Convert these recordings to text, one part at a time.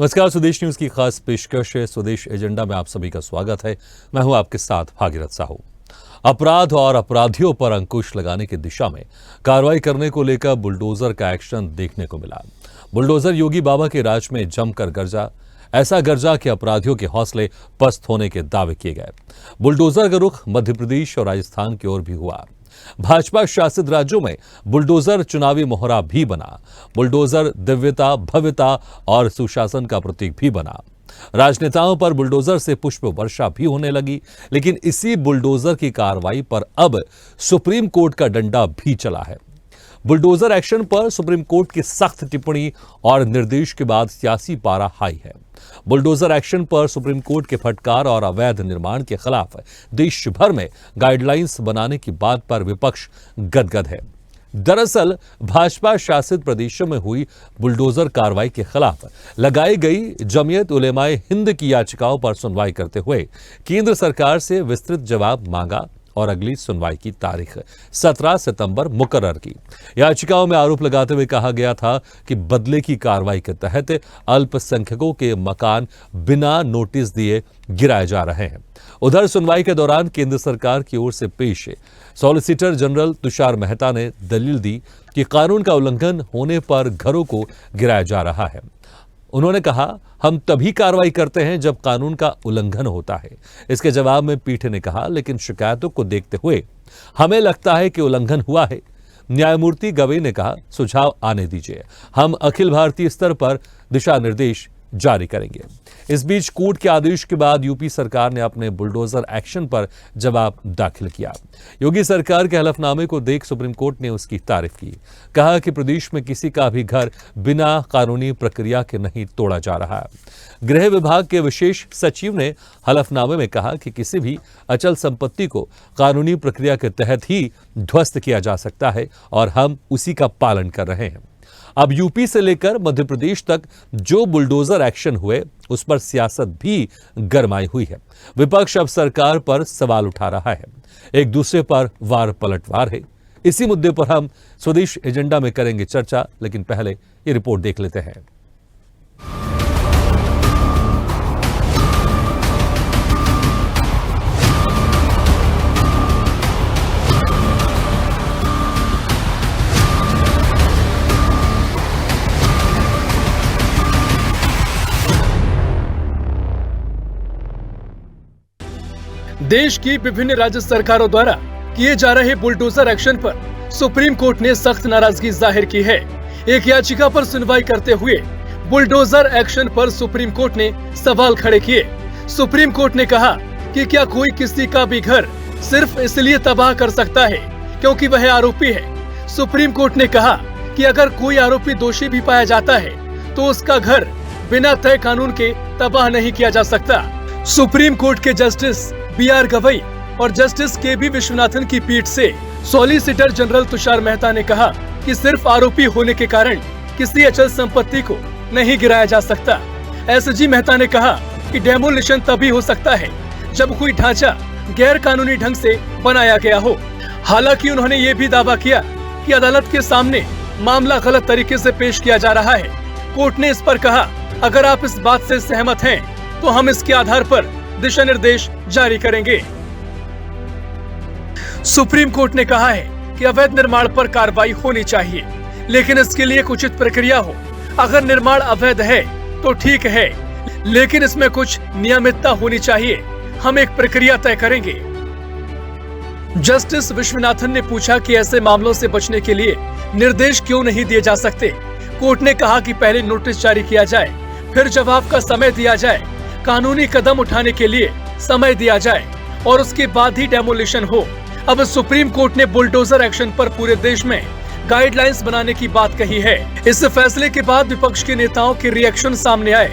नमस्कार, स्वदेश न्यूज की खास पेशकश है स्वदेश एजेंडा में आप सभी का स्वागत है। मैं हूं आपके साथ भागीरथ साहू। अपराध और अपराधियों पर अंकुश लगाने की दिशा में कार्रवाई करने को लेकर बुलडोजर का एक्शन देखने को मिला। बुलडोजर योगी बाबा के राज में जमकर गरजा, ऐसा गरजा कि अपराधियों के हौसले पस्त होने के दावे किए गए। बुलडोजर का रुख मध्य प्रदेश और राजस्थान की ओर भी हुआ। भाजपा शासित राज्यों में बुलडोजर चुनावी मोहरा भी बना। बुलडोजर दिव्यता, भव्यता और सुशासन का प्रतीक भी बना। राजनेताओं पर बुलडोजर से पुष्प वर्षा भी होने लगी। लेकिन इसी बुलडोजर की कार्रवाई पर अब सुप्रीम कोर्ट का डंडा भी चला है। बुलडोजर एक्शन पर सुप्रीम कोर्ट की सख्त टिप्पणी और निर्देश के बाद सियासी पारा हाई है। बुलडोजर एक्शन पर सुप्रीम कोर्ट के फटकार और अवैध निर्माण के खिलाफ देश भर में गाइडलाइंस बनाने की बात पर विपक्ष गदगद है। दरअसल भाजपा शासित प्रदेशों में हुई बुलडोजर कार्रवाई के खिलाफ लगाई गई जमीयत उलेमाए हिंद की याचिकाओं पर सुनवाई करते हुए केंद्र सरकार से विस्तृत जवाब मांगा और अगली सुनवाई की तारीख 17 सितंबर मुकर्रर की। याचिकाओं में आरोप लगाते हुए कहा गया था कि बदले की कार्रवाई के तहत अल्पसंख्यकों के मकान बिना नोटिस दिए गिराए जा रहे हैं। उधर सुनवाई के दौरान केंद्र सरकार की ओर से पेश सॉलिसिटर जनरल तुषार मेहता ने दलील दी कि कानून का उल्लंघन होने पर घरों को गिराया जा रहा है। उन्होंने कहा, हम तभी कार्रवाई करते हैं जब कानून का उल्लंघन होता है। इसके जवाब में पीठ ने कहा, लेकिन शिकायतों को देखते हुए हमें लगता है कि उल्लंघन हुआ है। न्यायमूर्ति गवई ने कहा, सुझाव आने दीजिए, हम अखिल भारतीय स्तर पर दिशा निर्देश जारी करेंगे। इस बीच कोर्ट के आदेश के बाद यूपी सरकार ने अपने बुलडोजर एक्शन पर जवाब दाखिल किया। योगी सरकार के हलफनामे को देख सुप्रीम कोर्ट ने उसकी तारीफ की। कहा कि प्रदेश में किसी का भी घर बिना कानूनी प्रक्रिया के नहीं तोड़ा जा रहा है। गृह विभाग के विशेष सचिव ने हलफनामे में कहा कि किसी भी अचल संपत्ति को कानूनी प्रक्रिया के तहत ही ध्वस्त किया जा सकता है और हम उसी का पालन कर रहे हैं। अब यूपी से लेकर मध्य प्रदेश तक जो बुलडोजर एक्शन हुए उस पर सियासत भी गरमाई हुई है। विपक्ष अब सरकार पर सवाल उठा रहा है, एक दूसरे पर वार पलटवार है। इसी मुद्दे पर हम स्वदेश एजेंडा में करेंगे चर्चा, लेकिन पहले ये रिपोर्ट देख लेते हैं। देश की विभिन्न राज्य सरकारों द्वारा किए जा रहे बुलडोजर एक्शन पर सुप्रीम कोर्ट ने सख्त नाराजगी जाहिर की है। एक याचिका पर सुनवाई करते हुए बुलडोजर एक्शन पर सुप्रीम कोर्ट ने सवाल खड़े किए। सुप्रीम कोर्ट ने कहा कि क्या कोई किसी का भी घर सिर्फ इसलिए तबाह कर सकता है क्योंकि वह आरोपी है। सुप्रीम कोर्ट ने कहा कि अगर कोई आरोपी दोषी भी पाया जाता है तो उसका घर बिना तय कानून के तबाह नहीं किया जा सकता। सुप्रीम कोर्ट के जस्टिस BR गवई और जस्टिस KB विश्वनाथन की पीठ से सॉलिसिटर जनरल तुषार मेहता ने कहा कि सिर्फ आरोपी होने के कारण किसी अचल संपत्ति को नहीं गिराया जा सकता। SG मेहता ने कहा कि डेमोलिशन तभी हो सकता है जब कोई ढांचा गैर कानूनी ढंग से बनाया गया हो। हालांकि उन्होंने ये भी दावा किया कि अदालत के सामने मामला गलत तरीके से पेश किया जा रहा है। कोर्ट ने इस पर कहा, अगर आप इस बात से सहमत हैं तो हम इसके आधार पर दिशा निर्देश जारी करेंगे। सुप्रीम कोर्ट ने कहा है कि अवैध निर्माण पर कार्रवाई होनी चाहिए, लेकिन इसके लिए कुछ उचित प्रक्रिया हो। अगर निर्माण अवैध है तो ठीक है, लेकिन इसमें कुछ नियमितता होनी चाहिए। हम एक प्रक्रिया तय करेंगे। जस्टिस विश्वनाथन ने पूछा कि ऐसे मामलों से बचने के लिए निर्देश क्यों नहीं दिए जा सकते। कोर्ट ने कहा कि पहले नोटिस जारी किया जाए, फिर जवाब का समय दिया जाए, कानूनी कदम उठाने के लिए समय दिया जाए और उसके बाद ही डेमोलिशन हो। अब सुप्रीम कोर्ट ने बुलडोजर एक्शन पर पूरे देश में गाइडलाइंस बनाने की बात कही है। इस फैसले के बाद विपक्ष के नेताओं के रिएक्शन सामने आए।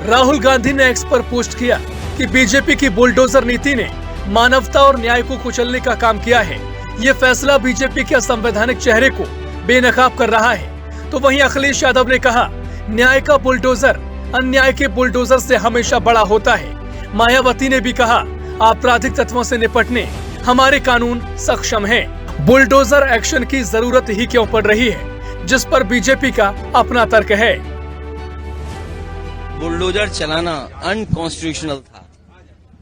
राहुल गांधी ने एक्स पर पोस्ट किया कि बीजेपी की बुलडोजर नीति ने मानवता और न्याय को कुचलने का काम किया है। ये फैसला बीजेपी के असंवैधानिक चेहरे को बेनकाब कर रहा है। तो वहीं अखिलेश यादव ने कहा, न्याय का बुलडोजर अन्याय के बुलडोजर से हमेशा बड़ा होता है। मायावती ने भी कहा, आपराधिक तत्वों से निपटने हमारे कानून सक्षम हैं। बुलडोजर एक्शन की जरूरत ही क्यों पड़ रही है, जिस पर बीजेपी का अपना तर्क है। बुलडोजर चलाना अनकॉन्स्टिट्यूशनल था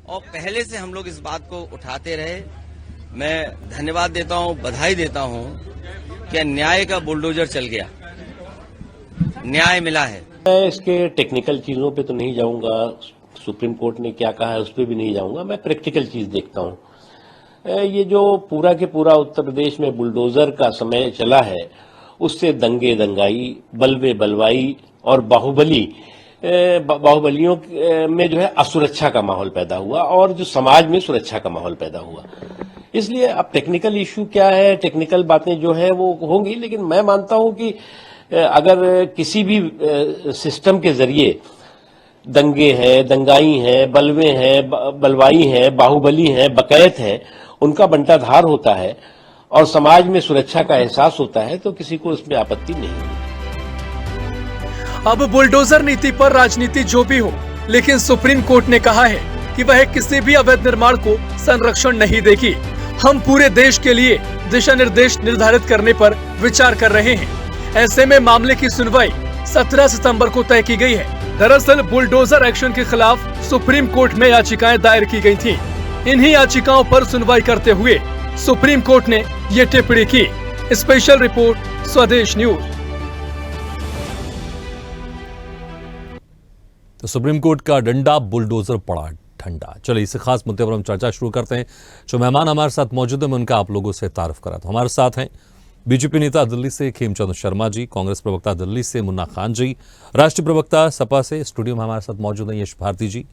और पहले से हम लोग इस बात को उठाते रहे। मैं धन्यवाद देता हूं, बधाई देता हूं कि न्याय का बुलडोजर चल गया, न्याय मिला है। मैं इसके टेक्निकल चीजों पे तो नहीं जाऊंगा, सुप्रीम कोर्ट ने क्या कहा है उस पर भी नहीं जाऊंगा। मैं प्रैक्टिकल चीज देखता हूं। ये जो पूरा के पूरा उत्तर प्रदेश में बुलडोजर का समय चला है, उससे दंगे दंगाई, बलवे बलवाई और बाहुबलियों में जो है असुरक्षा का माहौल पैदा हुआ और जो समाज में सुरक्षा का माहौल पैदा हुआ। इसलिए अब टेक्निकल इश्यू क्या है, टेक्निकल बातें जो है वो होंगी, लेकिन मैं मानता हूं कि अगर किसी भी सिस्टम के जरिए दंगे हैं, दंगाई हैं, बलवे हैं, बलवाई हैं, बाहुबली हैं, बकैत हैं, उनका बंटाधार होता है और समाज में सुरक्षा का एहसास होता है, तो किसी को इसमें आपत्ति नहीं है। अब बुलडोजर नीति पर राजनीति जो भी हो, लेकिन सुप्रीम कोर्ट ने कहा है कि वह किसी भी अवैध निर्माण को संरक्षण नहीं देगी। हम पूरे देश के लिए दिशा निर्देश निर्धारित करने पर विचार कर रहे हैं। ऐसे में मामले की सुनवाई 17 सितंबर को तय की गई है। दरअसल बुलडोजर एक्शन के खिलाफ सुप्रीम कोर्ट में याचिकाएं दायर की गई थीं। इन्हीं याचिकाओं पर सुनवाई करते हुए सुप्रीम कोर्ट ने ये टिप्पणी की। स्पेशल रिपोर्ट, स्वदेश न्यूज। तो सुप्रीम कोर्ट का डंडा, बुलडोजर पड़ा ठंडा। चलिए इस खास मुद्दे पर हम चर्चा शुरू करते हैं। जो मेहमान हमारे साथ मौजूद हैं, मैं उनका आप लोगों से तारुफ करा था। हमारे साथ हैं बीजेपी नेता दिल्ली से खेमचंद शर्मा जी, कांग्रेस प्रवक्ता दिल्ली से मुन्ना खान जी, राष्ट्रीय प्रवक्ता सपा से स्टूडियो में हमारे साथ मौजूद हैं यश भारती जी,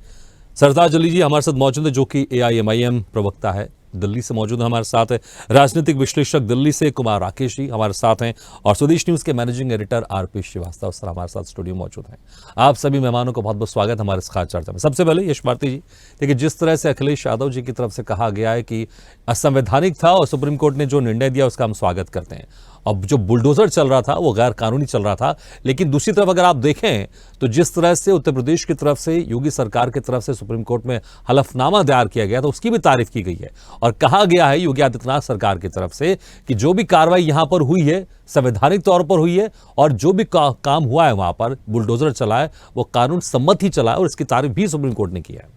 सरताज अली जी हमारे साथ मौजूद है जो कि AIMIM प्रवक्ता है, दिल्ली से मौजूद है हमारे साथ है, राजनीतिक विश्लेषक दिल्ली से कुमार राकेश जी हमारे साथ हैं और स्वदेश न्यूज के managing editor RP Srivastava sir हमारे साथ स्टूडियो मौजूद हैं। आप सभी मेहमानों को बहुत बहुत स्वागत हमारे इस खास चर्चा में। सबसे पहले यश भारती जी, देखिए जिस तरह से अखिलेश यादव जी की तरफ से कहा गया है कि असंवैधानिक था और सुप्रीम कोर्ट ने जो निर्णय दिया उसका हम स्वागत करते हैं। अब जो बुलडोजर चल रहा था वो गैर कानूनी चल रहा था, लेकिन दूसरी तरफ अगर आप देखें तो जिस तरह से उत्तर प्रदेश की तरफ से योगी सरकार की तरफ से सुप्रीम कोर्ट में हलफनामा दायर किया गया तो उसकी भी तारीफ की गई है और कहा गया है योगी आदित्यनाथ सरकार की तरफ से कि जो भी कार्रवाई यहां पर हुई है संवैधानिक तौर पर हुई है और जो भी काम हुआ है वहां पर बुलडोजर चला है वो कानून सम्मत ही चला है और इसकी तारीफ भी सुप्रीम कोर्ट ने की है।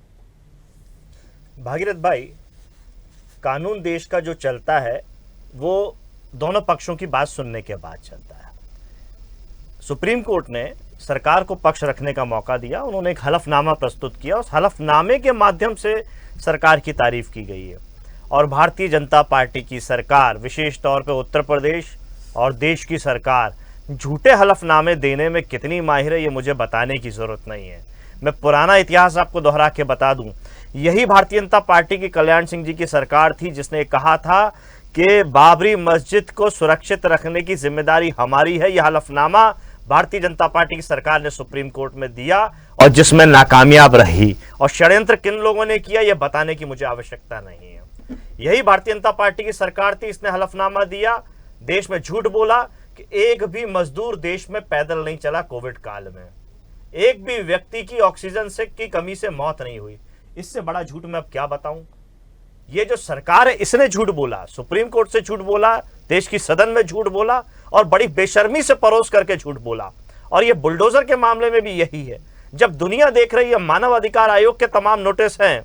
भागीरथ भाई, कानून देश का जो चलता है वो दोनों पक्षों की बात सुनने के बाद चलता है। सुप्रीम कोर्ट ने सरकार को पक्ष रखने का मौका दिया, उन्होंने एक हलफनामा प्रस्तुत किया, उस हलफनामे के माध्यम से सरकार की तारीफ की गई है और भारतीय जनता पार्टी की सरकार, विशेष तौर पे उत्तर प्रदेश और देश की सरकार झूठे हलफनामे देने में कितनी माहिर है ये मुझे बताने की जरूरत नहीं है। मैं पुराना इतिहास आपको दोहरा के बता दूं, यही भारतीय जनता पार्टी की कल्याण सिंह जी की सरकार थी जिसने कहा था कि बाबरी मस्जिद को सुरक्षित रखने की जिम्मेदारी हमारी है। यह हलफनामा भारतीय जनता पार्टी की सरकार ने सुप्रीम कोर्ट में दिया और जिसमें नाकामयाब रही और षड्यंत्र किन लोगों ने किया यह बताने की मुझे आवश्यकता नहीं है। यही भारतीय जनता पार्टी की सरकार थी, इसने हलफनामा दिया, देश में झूठ बोला कि एक भी मजदूर देश में पैदल नहीं चला कोविड काल में, एक भी व्यक्ति की ऑक्सीजन से की कमी से मौत नहीं हुई। इससे बड़ा झूठ मैं अब क्या बताऊं। ये जो सरकार है इसने झूठ बोला, सुप्रीम कोर्ट से झूठ बोला, देश की सदन में झूठ बोला और बड़ी बेशर्मी से परोस करके झूठ बोला। और ये बुलडोजर के मामले में भी यही है। जब दुनिया देख रही है, मानव अधिकार आयोग के तमाम नोटिस हैं,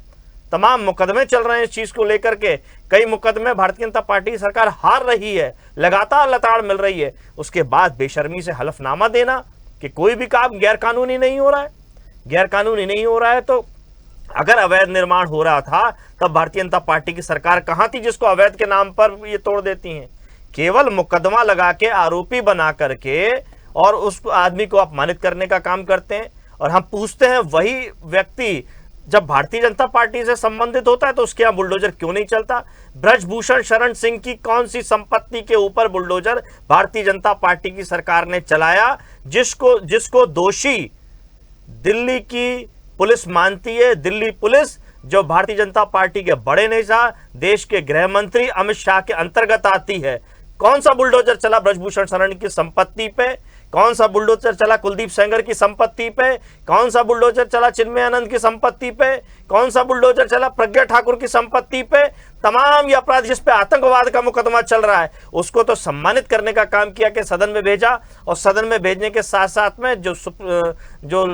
तमाम मुकदमे चल रहे हैं इस चीज को लेकर के, कई मुकदमे भारतीय जनता पार्टी की सरकार हार रही है, लगातार लताड़ मिल रही है, उसके बाद बेशर्मी से हलफनामा देना कि कोई भी काम गैरकानूनी नहीं हो रहा है। गैरकानूनी नहीं हो रहा है तो अगर अवैध निर्माण हो रहा था तब भारतीय जनता पार्टी की सरकार कहां थी जिसको अवैध के नाम पर ये तोड़ देती हैं। केवल मुकदमा लगा के आरोपी बना करके और उस आदमी को अपमानित करने का काम करते हैं। और हम पूछते हैं वही व्यक्ति जब भारतीय जनता पार्टी से संबंधित होता है तो उसके यहां बुलडोजर क्यों नहीं चलता। ब्रजभूषण शरण सिंह की कौन सी संपत्ति के ऊपर बुलडोजर भारतीय जनता पार्टी की सरकार ने चलाया, जिसको दोषी दिल्ली की पुलिस मानती है। दिल्ली पुलिस जो भारतीय जनता पार्टी के बड़े नेता देश के गृह मंत्री अमित शाह के अंतर्गत आती है। कौन सा बुलडोजर चला ब्रजभूषण शरण की संपत्ति पे, कौन सा बुलडोजर चला कुलदीप सेंगर की संपत्ति पे, कौन सा बुलडोजर चला चिन्मय आनंद की संपत्ति पे, कौन सा बुलडोजर चला प्रज्ञा ठाकुर की संपत्ति पे। तमाम ये अपराध जिस पे आतंकवाद का मुकदमा चल रहा है उसको तो सम्मानित करने का काम किया कि सदन में भेजा, और सदन में भेजने के साथ साथ में जो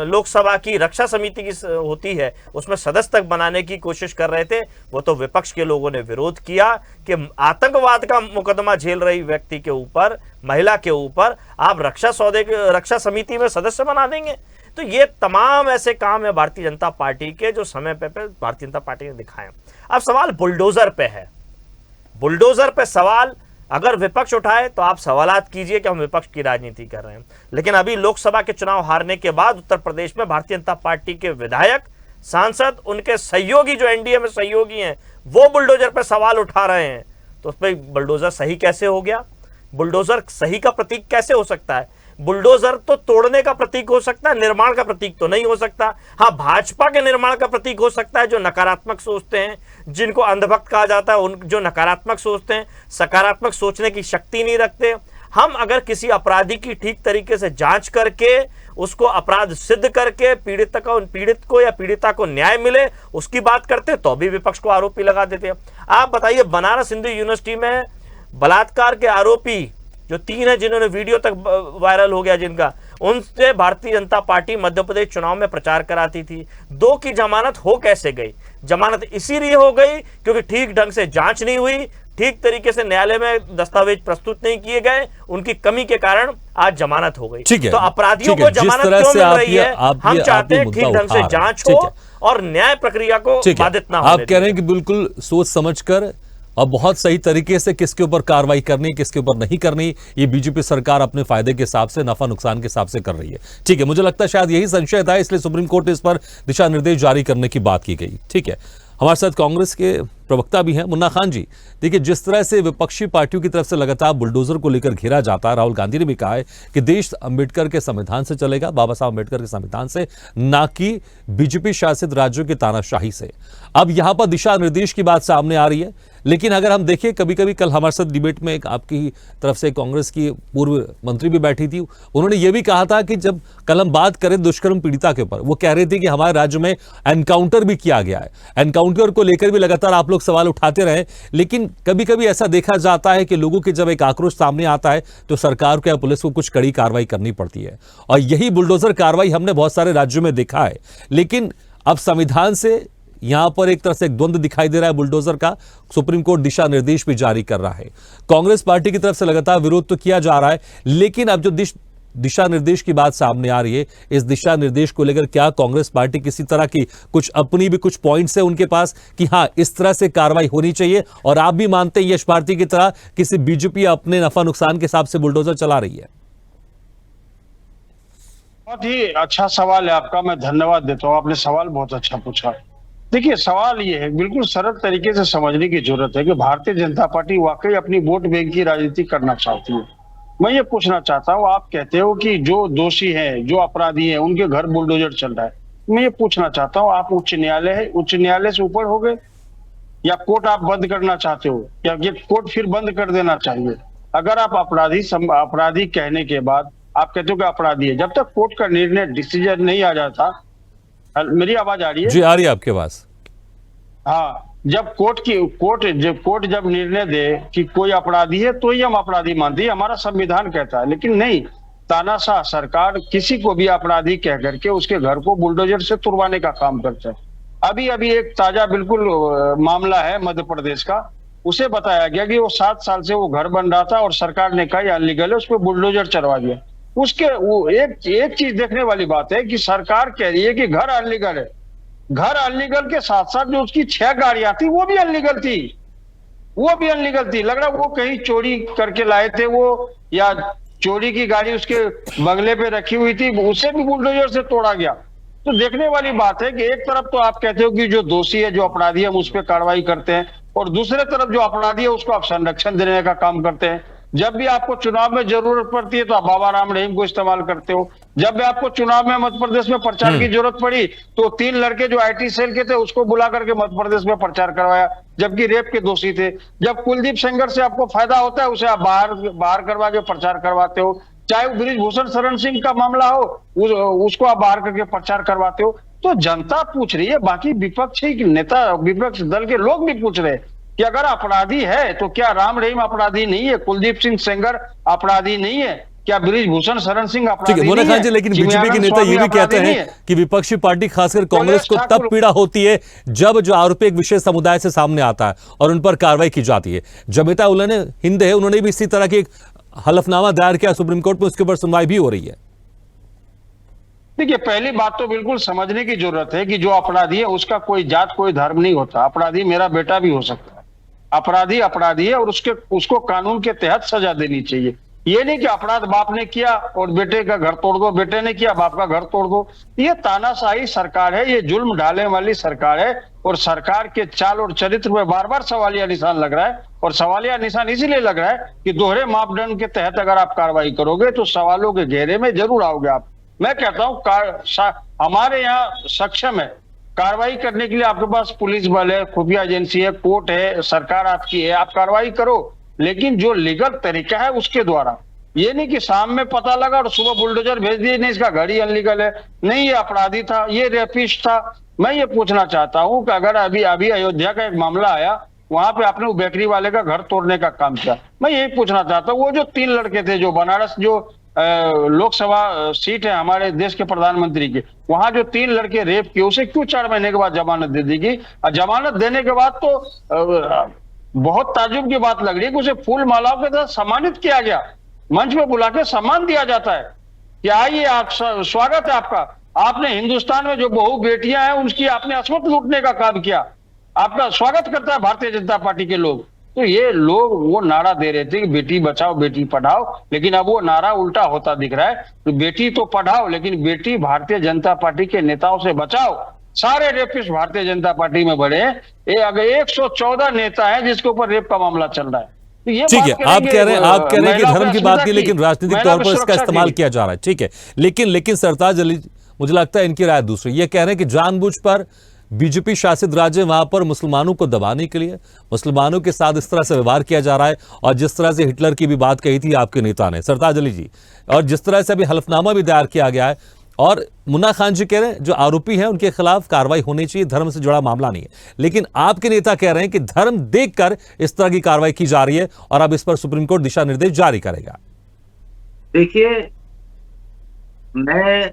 लोकसभा की रक्षा समिति की होती है उसमें सदस्य तक बनाने की कोशिश कर रहे थे, वो तो विपक्ष के लोगों ने विरोध किया कि आतंकवाद का मुकदमा झेल रही व्यक्ति के ऊपर, महिला के ऊपर आप रक्षा समिति में सदस्य बना देंगे। तो ये तमाम ऐसे काम है भारतीय जनता पार्टी के जो समय पे भारतीय जनता पार्टी ने दिखाए। अब सवाल बुलडोजर पे है। बुलडोजर पे सवाल अगर विपक्ष उठाए तो आप सवालात कीजिए कि हम विपक्ष की राजनीति कर रहे हैं, लेकिन अभी लोकसभा के चुनाव हारने के बाद उत्तर प्रदेश में भारतीय जनता पार्टी के विधायक, सांसद, उनके सहयोगी जो एनडीए में सहयोगी हैं वो बुलडोजर पे सवाल उठा रहे हैं। तो उस पर बुलडोजर सही कैसे हो गया? बुलडोजर सही का प्रतीक कैसे हो सकता है? बुलडोजर तो तोड़ने का प्रतीक हो सकता है, निर्माण का प्रतीक तो नहीं हो सकता। हाँ, भाजपा के निर्माण का प्रतीक हो सकता है जो नकारात्मक सोचते हैं, जिनको अंधभक्त कहा जाता है, उन जो नकारात्मक सोचते हैं, सकारात्मक सोचने की शक्ति नहीं रखते। हम अगर किसी अपराधी की ठीक तरीके से जांच करके उसको अपराध सिद्ध करके पीड़ित को या पीड़िता को न्याय मिले उसकी बात करते तो भी विपक्ष को आरोपी लगा देते। आप बताइए, बनारस हिंदू यूनिवर्सिटी में बलात्कार के आरोपी जो 3 है जिन्होंने वीडियो तक वायरल हो गया जिनका, उनसे भारतीय जनता पार्टी मध्य प्रदेश चुनाव में प्रचार कराती थी। 2 की जमानत हो कैसे गई? जमानत इसीलिए हो गई क्योंकि ठीक ढंग से जांच नहीं हुई, ठीक तरीके से न्यायालय में दस्तावेज प्रस्तुत नहीं किए गए, उनकी कमी के कारण आज जमानत हो गई। ठीक है, तो अपराधियों को जमानत क्यों मिल रही है? हम चाहते हैं ठीक ढंग से जांच हो और न्याय प्रक्रिया को बाधित ना हो। आप कह रहे हैं कि बिल्कुल सोच समझकर और बहुत सही तरीके से किसके ऊपर कार्रवाई करनी, किसके ऊपर नहीं करनी, ये बीजेपी सरकार अपने फायदे के हिसाब से, नफा नुकसान के हिसाब से कर रही है। ठीक है, मुझे लगता है शायद यही संशय था, इसलिए सुप्रीम कोर्ट ने इस पर दिशा निर्देश जारी करने की बात की गई। ठीक है, हमारे साथ कांग्रेस के प्रवक्ता भी हैं मुन्ना खान जी। देखिए, जिस तरह से विपक्षी पार्टियों की तरफ से लगातार बुलडोजर को लेकर घेरा जाता है, राहुल गांधी ने भी कहा है कि देश अंबेडकर के संविधान से चलेगा, बाबा साहब अंबेडकर के संविधान से, ना कि बीजेपी शासित राज्यों की तानाशाही से। अब यहां पर दिशा निर्देश की बात सामने आ रही है, लेकिन अगर हम देखें, कभी कभी कल हमारे साथ डिबेट में एक आपकी तरफ से कांग्रेस की पूर्व मंत्री भी बैठी थी, उन्होंने ये भी कहा था कि जब कल हम बात करें दुष्कर्म पीड़िता के ऊपर, वो कह रहे थे कि हमारे राज्य में एनकाउंटर भी किया गया है, एनकाउंटर को लेकर भी लगातार आप लोग सवाल उठाते रहे, लेकिन कभी कभी ऐसा देखा जाता है कि लोगों के जब एक आक्रोश सामने आता है तो सरकार को या पुलिस को कुछ कड़ी कार्रवाई करनी पड़ती है, और यही बुलडोजर कार्रवाई हमने बहुत सारे राज्यों में देखा है। लेकिन अब संविधान से यहां पर एक तरह से एक द्वंद्व दिखाई दे रहा है बुलडोजर का। सुप्रीम कोर्ट दिशा निर्देश भी जारी कर रहा है, कांग्रेस पार्टी की तरफ से लगातार विरोध तो किया जा रहा है, लेकिन अब जो दिशा निर्देश की बात सामने आ रही है, इस दिशा निर्देश को लेकर क्या कांग्रेस पार्टी किसी तरह की कुछ अपनी भी कुछ पॉइंट्स है उनके पास कि हां इस तरह से कार्रवाई होनी चाहिए, और आप भी मानते हैं यश भारती की तरह किसी बीजेपी अपने नफा नुकसान के हिसाब से बुलडोजर चला रही है? बहुत ही अच्छा सवाल है आपका, मैं धन्यवाद देता हूँ, आपने सवाल बहुत अच्छा पूछा। देखिए, सवाल ये है, बिल्कुल सरल तरीके से समझने की जरूरत है कि भारतीय जनता पार्टी वाकई अपनी वोट बैंक की राजनीति करना चाहती है। मैं ये पूछना चाहता हूँ, आप कहते हो कि जो दोषी हैं, जो अपराधी हैं, उनके घर बुलडोजर चल रहा है। मैं ये पूछना चाहता हूँ, आप उच्च न्यायालय से ऊपर हो गए, या कोर्ट आप बंद करना चाहते हो, या ये कोर्ट फिर बंद कर देना चाहिए? अगर आप अपराधी कहने के बाद आप कहते हो कि अपराधी है, जब तक कोर्ट का निर्णय डिसीजन नहीं आ जाता, मेरी आवाज आ रही है? जी आ रही है आपके पास। हाँ, जब कोर्ट जब निर्णय दे कि कोई अपराधी है तो ही हम अपराधी मानते हैं, हमारा संविधान कहता है। लेकिन नहीं, तानाशाह सरकार किसी को भी अपराधी कह करके उसके घर को बुलडोजर से तुड़वाने का काम करता है। अभी एक ताजा बिल्कुल मामला है मध्य प्रदेश का, उसे बताया गया कि वो 7 साल से वो घर बन रहा था और सरकार ने कहा अनलीगल है, उस पर बुलडोजर चढ़वा दिया। वो एक चीज देखने वाली बात है कि सरकार कह रही है कि घर अनलीगल है, घर अनलीगल के साथ साथ जो उसकी 6 गाड़ियां थी वो भी अनलीगल थी। लग रहा वो कहीं चोरी करके लाए थे वो, या चोरी की गाड़ी उसके बंगले पे रखी हुई थी, उसे भी बुलडोजर से तोड़ा गया। तो देखने वाली बात है कि एक तरफ तो आप कहते हो कि जो दोषी है, जो अपराधी है, हम उस पर कार्रवाई करते हैं, और दूसरे तरफ जो अपराधी है उसको आप संरक्षण देने का काम करते हैं। जब भी आपको चुनाव में जरूरत पड़ती है तो आप बाबा राम रहीम को इस्तेमाल करते हो। जब भी आपको चुनाव में मध्य प्रदेश में प्रचार की जरूरत पड़ी तो 3 लड़के जो आईटी सेल के थे उसको बुला करके मध्य प्रदेश में प्रचार करवाया, जबकि रेप के दोषी थे। जब कुलदीप सेंगर से आपको फायदा होता है उसे आप बाहर करवा के प्रचार करवाते हो। चाहे वो बृजभूषण शरण सिंह का मामला हो, उसको आप बाहर करके प्रचार करवाते हो। तो जनता पूछ रही है, बाकी विपक्षी नेता, विपक्ष दल के लोग भी पूछ रहे हैं कि अगर अपराधी है तो क्या राम रहीम अपराधी नहीं है, कुलदीप सिंह सेंगर अपराधी नहीं है, क्या बृजभूषण शरण सिंह ठीक अपराधी है मोना नहीं खान जी, है, लेकिन बीजेपी के चिमयानंद नेता ये स्वामी भी कहते अपराधी नहीं हैं है? कि विपक्षी पार्टी खासकर कांग्रेस को तब ठाकुर- पीड़ा होती है जब जो आरोपी एक विशेष समुदाय से सामने आता है और उन पर कार्रवाई की जाती है। जमिता उल्ला हिंद है, उन्होंने भी इसी तरह की एक हलफनामा दायर किया सुप्रीम कोर्ट में, उसके ऊपर सुनवाई भी हो रही है। देखिए, पहली बात तो बिल्कुल समझने की जरूरत है कि जो अपराधी है उसका कोई जात कोई धर्म नहीं होता। अपराधी मेरा बेटा भी हो सकता है। अपराधी अपराधी है और उसको कानून के तहत सजा देनी चाहिए। ये नहीं कि अपराध बाप ने किया और बेटे का घर तोड़ दो, बेटे ने किया बाप का घर तोड़ दो। ये तानाशाही सरकार है, ये जुल्म ढालने वाली सरकार है और सरकार के चाल और चरित्र में बार बार सवालिया निशान लग रहा है। और सवालिया निशान इसीलिए लग रहा है कि दोहरे मापदंड के तहत अगर आप कार्रवाई करोगे तो सवालों के घेरे में जरूर आओगे आप। मैं कहता हूं हमारे यहाँ सक्षम है कार्रवाई करने के लिए। आपके पास पुलिस बल है, खुफिया एजेंसी है, कोर्ट है, सरकार आपकी है, आप कार्रवाई करो, लेकिन जो लीगल तरीका है उसके द्वारा। ये नहीं कि शाम में पता लगा और सुबह बुलडोजर भेज दिए, नहीं इसका गाड़ी अनलीगल है, नहीं ये अपराधी था, ये रेपिस्ट था। मैं ये पूछना चाहता हूं कि अगर अभी अयोध्या का एक मामला आया, वहां पे आपने बेकरी वाले का घर तोड़ने का काम किया। मैं यही पूछना चाहता हूँ, वो जो 3 लड़के थे जो बनारस जो लोकसभा सीट है हमारे देश के प्रधानमंत्री की, वहां जो 3 लड़के रेप किए, उसे क्यों 4 महीने के बाद जमानत दे दी गई? और जमानत देने के बाद तो बहुत ताज्जुब की बात लग रही है कि उसे फूल मालाओं के साथ सम्मानित किया गया, मंच पे बुला के सम्मान दिया जाता है कि आइए आप, स्वागत है आपका। आपने हिंदुस्तान में जो बहु बेटियां हैं उनकी आपने अस्मत लूटने का काम किया, आपका स्वागत करता है भारतीय जनता पार्टी के लोग। तो ये लोग वो नारा दे रहे थे कि बेटी बचाओ बेटी पढ़ाओ, लेकिन अब वो नारा उल्टा होता दिख रहा है। तो बेटी तो पढ़ाओ लेकिन बेटी भारतीय जनता पार्टी के नेताओं से बचाओ। सारे रेपिस्ट भारतीय जनता पार्टी में बढ़े हैं। ये अगर 114 नेता है जिसके ऊपर रेप का मामला चल रहा है। तो ये ठीक है, आप कह रहे हैं कि धर्म की बात की, लेकिन राजनीतिक महिला तौर पर इसका इस्तेमाल किया जा रहा है। ठीक है, लेकिन सरताज अली, मुझे लगता है इनकी राय दूसरी। ये कह रहे हैं कि जानबूझ पर बीजेपी शासित राज्य वहां पर मुसलमानों को दबाने के लिए मुसलमानों के साथ इस तरह से व्यवहार किया जा रहा है, और जिस तरह से हिटलर की भी बात कही थी आपके नेता ने सरताज अली जी, और जिस तरह से अभी हलफनामा भी दायर किया गया है, और मुन्ना खान जी कह रहे हैं जो आरोपी हैं उनके खिलाफ कार्रवाई होनी चाहिए, धर्म से जुड़ा मामला नहीं है। लेकिन आपके नेता कह रहे हैं कि धर्म देखकर इस तरह की कार्रवाई की जा रही है और अब इस पर सुप्रीम कोर्ट दिशा निर्देश जारी करेगा। देखिए, मैं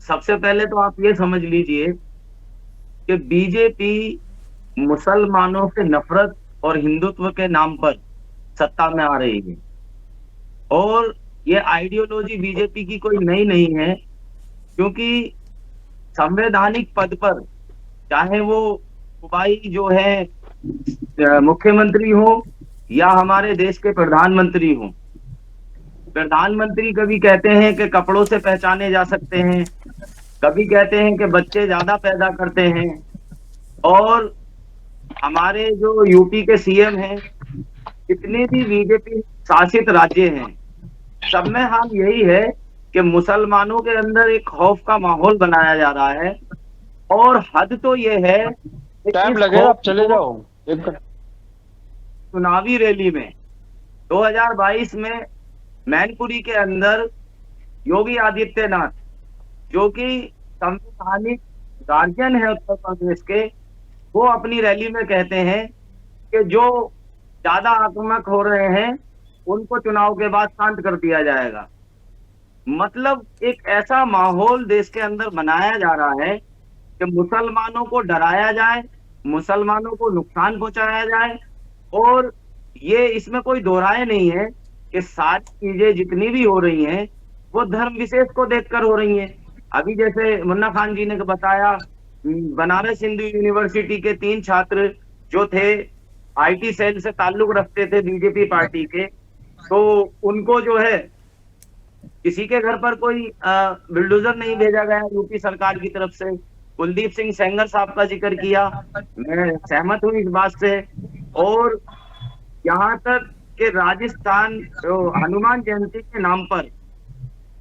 सबसे पहले तो आप ये समझ लीजिए कि बीजेपी मुसलमानों से नफरत और हिंदुत्व के नाम पर सत्ता में आ रही है, और ये आइडियोलॉजी बीजेपी की कोई नई नहीं है, क्योंकि संवैधानिक पद पर चाहे वो सूबाई जो है मुख्यमंत्री हो या हमारे देश के प्रधानमंत्री हो, प्रधानमंत्री कभी कहते हैं कि कपड़ों से पहचाने जा सकते हैं, कभी कहते हैं कि बच्चे ज्यादा पैदा करते हैं, और हमारे जो यूपी के सीएम हैं, जितने भी बीजेपी शासित राज्य हैं, सब में हाल यही है कि मुसलमानों के अंदर एक खौफ का माहौल बनाया जा रहा है। और हद तो ये है कि टाइम इस लगेगा, खौफ आप चले को जाओ। चुनावी रैली में 2022 में मैनपुरी के अंदर योगी आदित्यनाथ, जो कि संवैधानिक गार्जियन है उत्तर प्रदेश के, वो अपनी रैली में कहते हैं कि जो ज्यादा आक्रामक हो रहे हैं उनको चुनाव के बाद शांत कर दिया जाएगा। मतलब एक ऐसा माहौल देश के अंदर बनाया जा रहा है कि मुसलमानों को डराया जाए, मुसलमानों को नुकसान पहुंचाया जाए, और ये इसमें कोई दो राय नहीं है कि सारी चीजें जितनी भी हो रही हैं वो धर्म विशेष को देखकर हो रही हैं। अभी जैसे मुन्ना खान जी ने बताया, बनारस हिंदू यूनिवर्सिटी के 3 छात्र जो थे आईटी सेल से ताल्लुक रखते थे बीजेपी पार्टी के, तो उनको जो है किसी के घर पर कोई बुलडोजर नहीं भेजा गया यूपी सरकार की तरफ से। कुलदीप सिंह सेंगर साहब का जिक्र किया, मैं सहमत हूँ इस बात से। और यहाँ तक कि राजस्थान हनुमान जयंती के नाम पर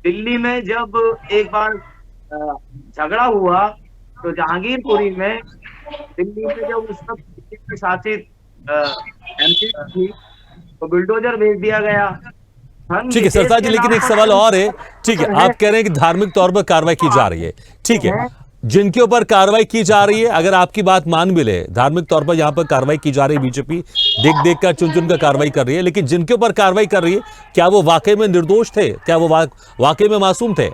दिल्ली में जब एक बार झगड़ा हुआ, तो जहांगीरपुरी में दिल्ली में जब उस वक्त शासित एमपी थी, तो बुलडोजर भेज दिया गया। ठीक है सरताज जी, लेकिन एक सवाल और है। ठीक है, आप कह रहे हैं कि धार्मिक तौर पर कार्रवाई की जा रही है, ठीक है, जिनके ऊपर कार्रवाई की जा रही है, अगर आपकी बात मान भी ले, धार्मिक तौर पर यहां पर कार्रवाई की जा रही है, बीजेपी देख देख कर चुन चुन कर कार्रवाई कर रही है, लेकिन जिनके ऊपर कार्रवाई कर रही है, क्या वो वाकई में निर्दोष थे? क्या वो वाकई में मासूम थे?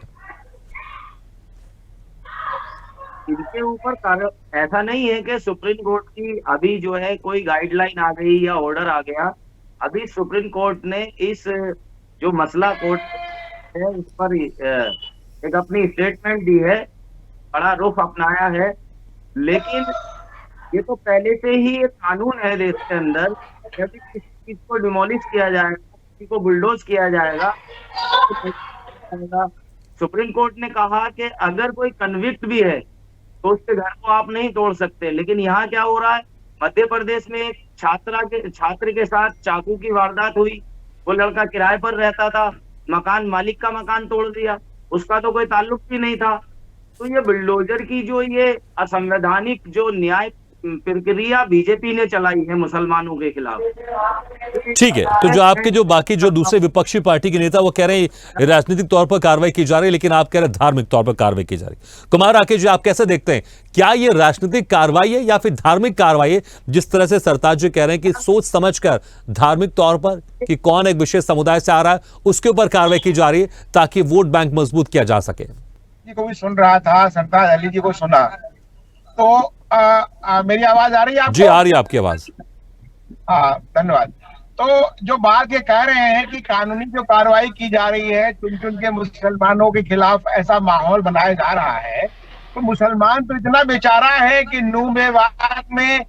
इनके ऊपर ऐसा नहीं है कि सुप्रीम कोर्ट की अभी जो है कोई गाइडलाइन आ गई या ऑर्डर आ गया। अभी सुप्रीम कोर्ट ने इस जो मसला कोर्ट है उस पर एक अपनी स्टेटमेंट दी है, बड़ा रुख अपनाया है। लेकिन ये तो पहले से ही एक कानून है देश के अंदर, यदि किसी चीज को डिमोलिश किया जाएगा, किसी को बुलडोज किया जाएगा। सुप्रीम कोर्ट ने कहा कि अगर कोई कन्विक्ट भी है तो उसके घर को आप नहीं तोड़ सकते। लेकिन यहाँ क्या हो रहा है, मध्य प्रदेश में एक छात्र के साथ चाकू की वारदात हुई। वो लड़का किराए पर रहता था, मकान मालिक का मकान तोड़ दिया, उसका तो कोई ताल्लुक भी नहीं था। तो ये बुलडोजर की जो ये असंवैधानिक जो न्याय प्रक्रिया बीजेपी ने चलाई है मुसलमानों के खिलाफ। ठीक है, तो जो आपके जो बाकी जो दूसरे विपक्षी पार्टी के नेता वो कह रहे हैं राजनीतिक तौर पर कार्रवाई की जा रही है, लेकिन आप कह रहे हैं धार्मिक तौर पर कार्रवाई की जा रही है। कुमार राकेश जी, आप कैसे देखते हैं, क्या ये राजनीतिक कार्रवाई है या फिर धार्मिक कार्रवाई है? जिस तरह से सरताज जी कह रहे हैं कि सोच समझकर धार्मिक तौर पर कि कौन एक विशेष समुदाय से आ रहा है उसके ऊपर कार्रवाई की जा रही है ताकि वोट बैंक मजबूत किया जा सके। को भी सुन रहा था, सरताज अली जी को सुना, तो मेरी आवाज आ रही है आपको? जी आ रही है आपकी आवाज। हाँ, धन्यवाद। तो जो बात ये कह रहे हैं कि कानूनी जो कार्रवाई की जा रही है, चुन चुन के मुसलमानों के खिलाफ ऐसा माहौल बनाया जा रहा है, तो मुसलमान तो इतना बेचारा है कि नूह मेवात में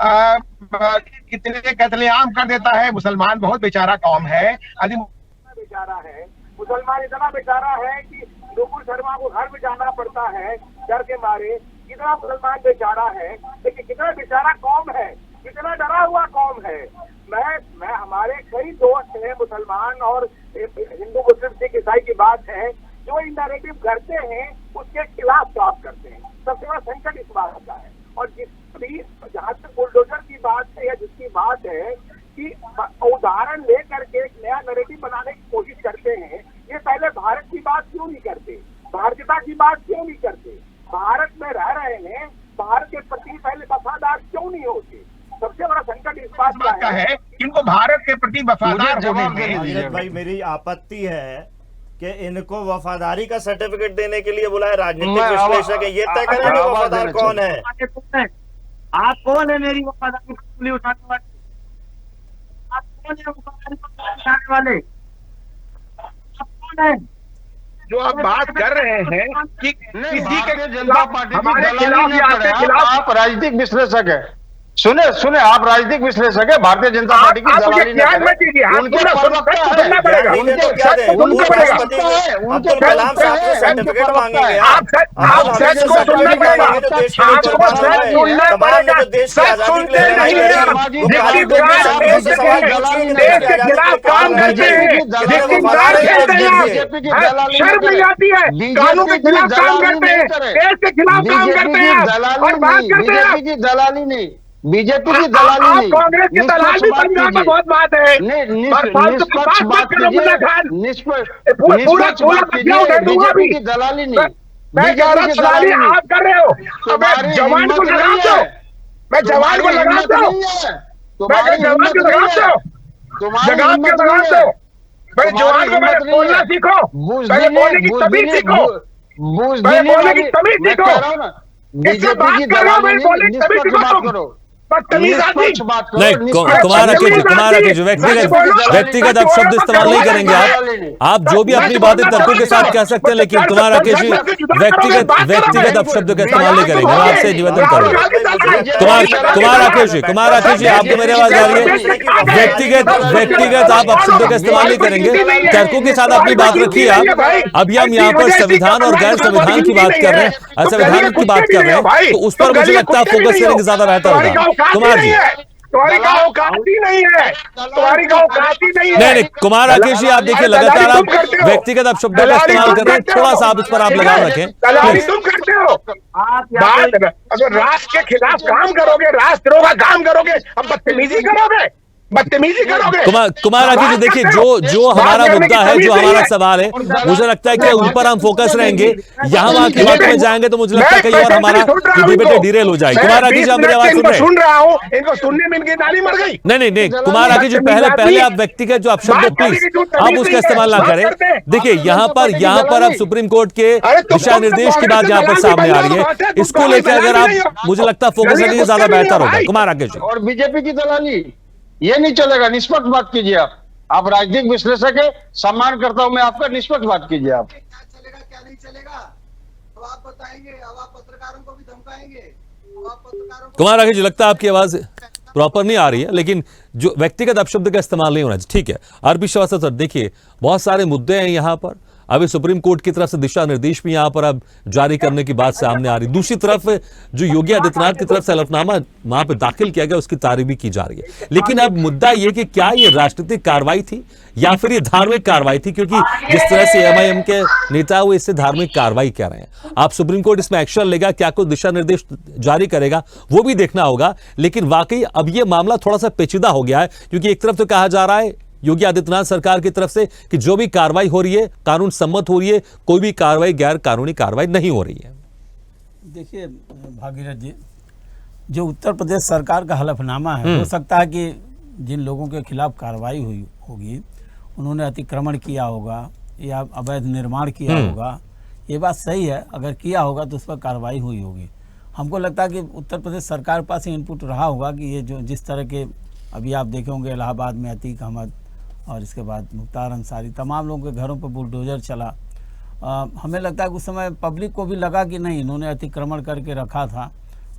कितने कत्लेआम कर देता है। मुसलमान बहुत बेचारा कौम है, बेचारा है मुसलमान, इतना बेचारा है कि नुपुर शर्मा को घर में जाना पड़ता है डर के मारे। कितना मुसलमान बेचारा है, लेकिन कितना बेचारा कौम है, कितना डरा हुआ कौम है। मैं हमारे कई दोस्त हैं मुसलमान और हिंदू मुस्लिम सिख ईसाई की बात है, जो इन नैरेटिव करते हैं उसके खिलाफ काम करते हैं। सबसे बड़ा संकट इस बात का है। और जहाँ तक बुलडोजर की बात है या जिसकी बात है कि उदाहरण लेकर के एक नया नैरेटिव बनाने की कोशिश करते हैं, ये पहले भारत की बात क्यों नहीं करते, भारतीयता की बात क्यों नहीं करते, भारत में रह रहे हैं, भारत के प्रति पहले वफादार क्यों नहीं होते। सबसे बड़ा संकट इस बात का है कि इनको भारत के प्रति वफादार होने में। भाई मेरी आपत्ति है कि इनको वफादारी का सर्टिफिकेट देने के लिए बुलाए राजनीतिक विश्लेषक है, ये तय करें कि वफादार कौन है। आप कौन है मेरी वफादारी को उठाने वाले? आप कौन है वफादारी को उठाने वाले? आप कौन है? जो आप बात कर रहे हैं कि किसी के जनता पार्टी हमारे की खिलाफ या आपके खिलाफ, आप राजनीतिक विश्लेषक है। सुने आप राजनीतिक विश्लेषक है, भारतीय जनता पार्टी की दलाली न करें। उनके प्रवक्ता है, अब्दुल कलाम साहब से सर्टिफिकेट मांगेंगे। आप सच को सुनना पड़ेगा, आपको सच सुनना पड़ेगा। सच सुनते नहीं है, जिसकी बात देश के खिलाफ काम करते हैं, जिसकी बात कहते हैं, शर्म नहीं आती है, कानून के खिलाफ काम करते हैं, देश के खिलाफ काम करते हैं और बात करते हैं। बीजेपी की दलाली नहीं, बीजेपी की दलाली नहीं, कांग्रेस की दलाली पंजाब में बहुत बात है। निष्पक्ष बात कीजिए, निष्पक्ष बात कीजिए। बीजेपी की दलाली नहीं, मैं कह रहा दलाली आप कर रहे हो। जवान को लगा दो, मैं जवान को लगा दो, मैं जवान को लगा दो, जवान को लगा दो। मैं जवान को मैंने बोलना सीखो, पहले बोलने की तमीज सीखो, पहले बोलने की तमीज सीखो। इससे बात कर रहा हूं, मैं बोलने की तमीज सीखो। नहीं, कुमार राकेश व्यक्तिगत अपशब्द इस्तेमाल नहीं करेंगे आप जो भी अपनी बातें तर्कों के साथ कह सकते हैं, लेकिन कुमार राकेश जी व्यक्तिगत अपशब्द का इस्तेमाल नहीं करेंगे। मैं आपसे निवेदन करूंगा। कुमार राकेश जी आपको मेरी आवाज आ रही है? व्यक्तिगत आप अपशब्दों का इस्तेमाल नहीं करेंगे, तर्कों के साथ अपनी बात रखिए आप। अभी हम यहाँ पर संविधान और गैर संविधान की बात कर रहे हैं, असंवैधानिक की बात कर रहे हैं, तो उस पर मुझे लगता है फोकस करेंगे ज्यादा बेहतर होगा। कुमार जी तुम्हारी का औकात ही नहीं है, तुम्हारी का औकात ही नहीं है। नहीं, कुमार राकेश जी आप देखिए लगातार आप व्यक्तिगत अपशब्दों का इस्तेमाल कर रहे हैं, थोड़ा सा आप इस पर आप लगाम रखें। दलाली तुम करते हो। बात अगर राष्ट्र के खिलाफ काम करोगे, राष्ट्रद्रोह का काम करोगे, अब बदतमीजी करोगे, बदतमीजी करोगे। कुमार राकेश जी, देखिए जो हमारा मुद्दा है, जो हमारा सवाल है, मुझे लगता है कि उन पर हम फोकस रहेंगे। यहाँ वहां की बातों में जाएंगे तो मुझे लगता है कहीं और हमारा डिबेट डिरेल हो जाएगी। कुमार राकेश जी, आप मेरी आवाज सुन रहे हैं? सुन रहा हूँ, इनको सुनने में इनकी नाली मर गई। नहीं, कुमार राकेश जी, पहले आप व्यक्तिगत जो आप शब्द प्लीज आप उसका इस्तेमाल ना करें। देखिए यहाँ पर अब सुप्रीम कोर्ट के दिशा निर्देश की बात यहाँ पर सामने आ रही है, इसको लेकर अगर आप, मुझे लगता है फोकस करेंगे ज्यादा बेहतर होगा। कुमार राकेश जी, और बीजेपी की दलाली ये नहीं चलेगा, निष्पक्ष बात कीजिए आप राजनीतिक विश्लेषक है, सम्मान करता हूं मैं आपका, निष्पक्ष बात कीजिए आप। क्या चलेगा क्या नहीं चलेगा अब आप बताएंगे, अब आप पत्रकारों को भी धमकाएंगे, अब आप पत्रकारों को। कुमार राकेश जी, लगता है आपकी आवाज प्रॉपर नहीं आ रही है, लेकिन जो व्यक्तिगत अपशब्द का इस्तेमाल नहीं होना चाहिए। ठीक है, आरपी श्रीवास्तव सर, देखिए बहुत सारे मुद्दे हैं यहाँ पर। अभी सुप्रीम कोर्ट की तरफ से दिशा निर्देश भी यहाँ पर अब जारी करने की बात सामने आ रही है। दूसरी तरफ जो योगी आदित्यनाथ की तरफ से हलफनामा वहां पे दाखिल किया गया, उसकी तारीफ भी की जा रही है। लेकिन अब मुद्दा ये कि क्या ये राजनीतिक कार्रवाई थी या फिर ये धार्मिक कार्रवाई थी, क्योंकि जिस तरह से एमआईएम के नेता वो इससे धार्मिक कार्रवाई कह रहे हैं। आप सुप्रीम कोर्ट इसमें एक्शन लेगा, क्या कोई दिशा निर्देश जारी करेगा, वो भी देखना होगा। लेकिन वाकई अब ये मामला थोड़ा सा पेचीदा हो गया है, क्योंकि एक तरफ तो कहा जा रहा है योगी आदित्यनाथ सरकार की तरफ से कि जो भी कार्रवाई हो रही है कानून सम्मत हो रही है, कोई भी कार्रवाई गैर कानूनी कार्रवाई नहीं हो रही है। देखिए भागीरथ जी, जो उत्तर प्रदेश सरकार का हलफनामा है, हो सकता है कि जिन लोगों के खिलाफ कार्रवाई हुई होगी उन्होंने अतिक्रमण किया होगा या अवैध निर्माण किया होगा, ये बात सही है। अगर किया होगा तो उस पर कार्रवाई हुई होगी। हमको लगता है कि उत्तर प्रदेश सरकार के पास इनपुट रहा होगा कि ये जो जिस तरह के अभी आप देखे होंगे इलाहाबाद में अतीक अहमद और इसके बाद मुख्तार अंसारी, तमाम लोगों के घरों पर बुलडोजर चला। हमें लगता है कि उस समय पब्लिक को भी लगा कि नहीं, इन्होंने अतिक्रमण करके रखा था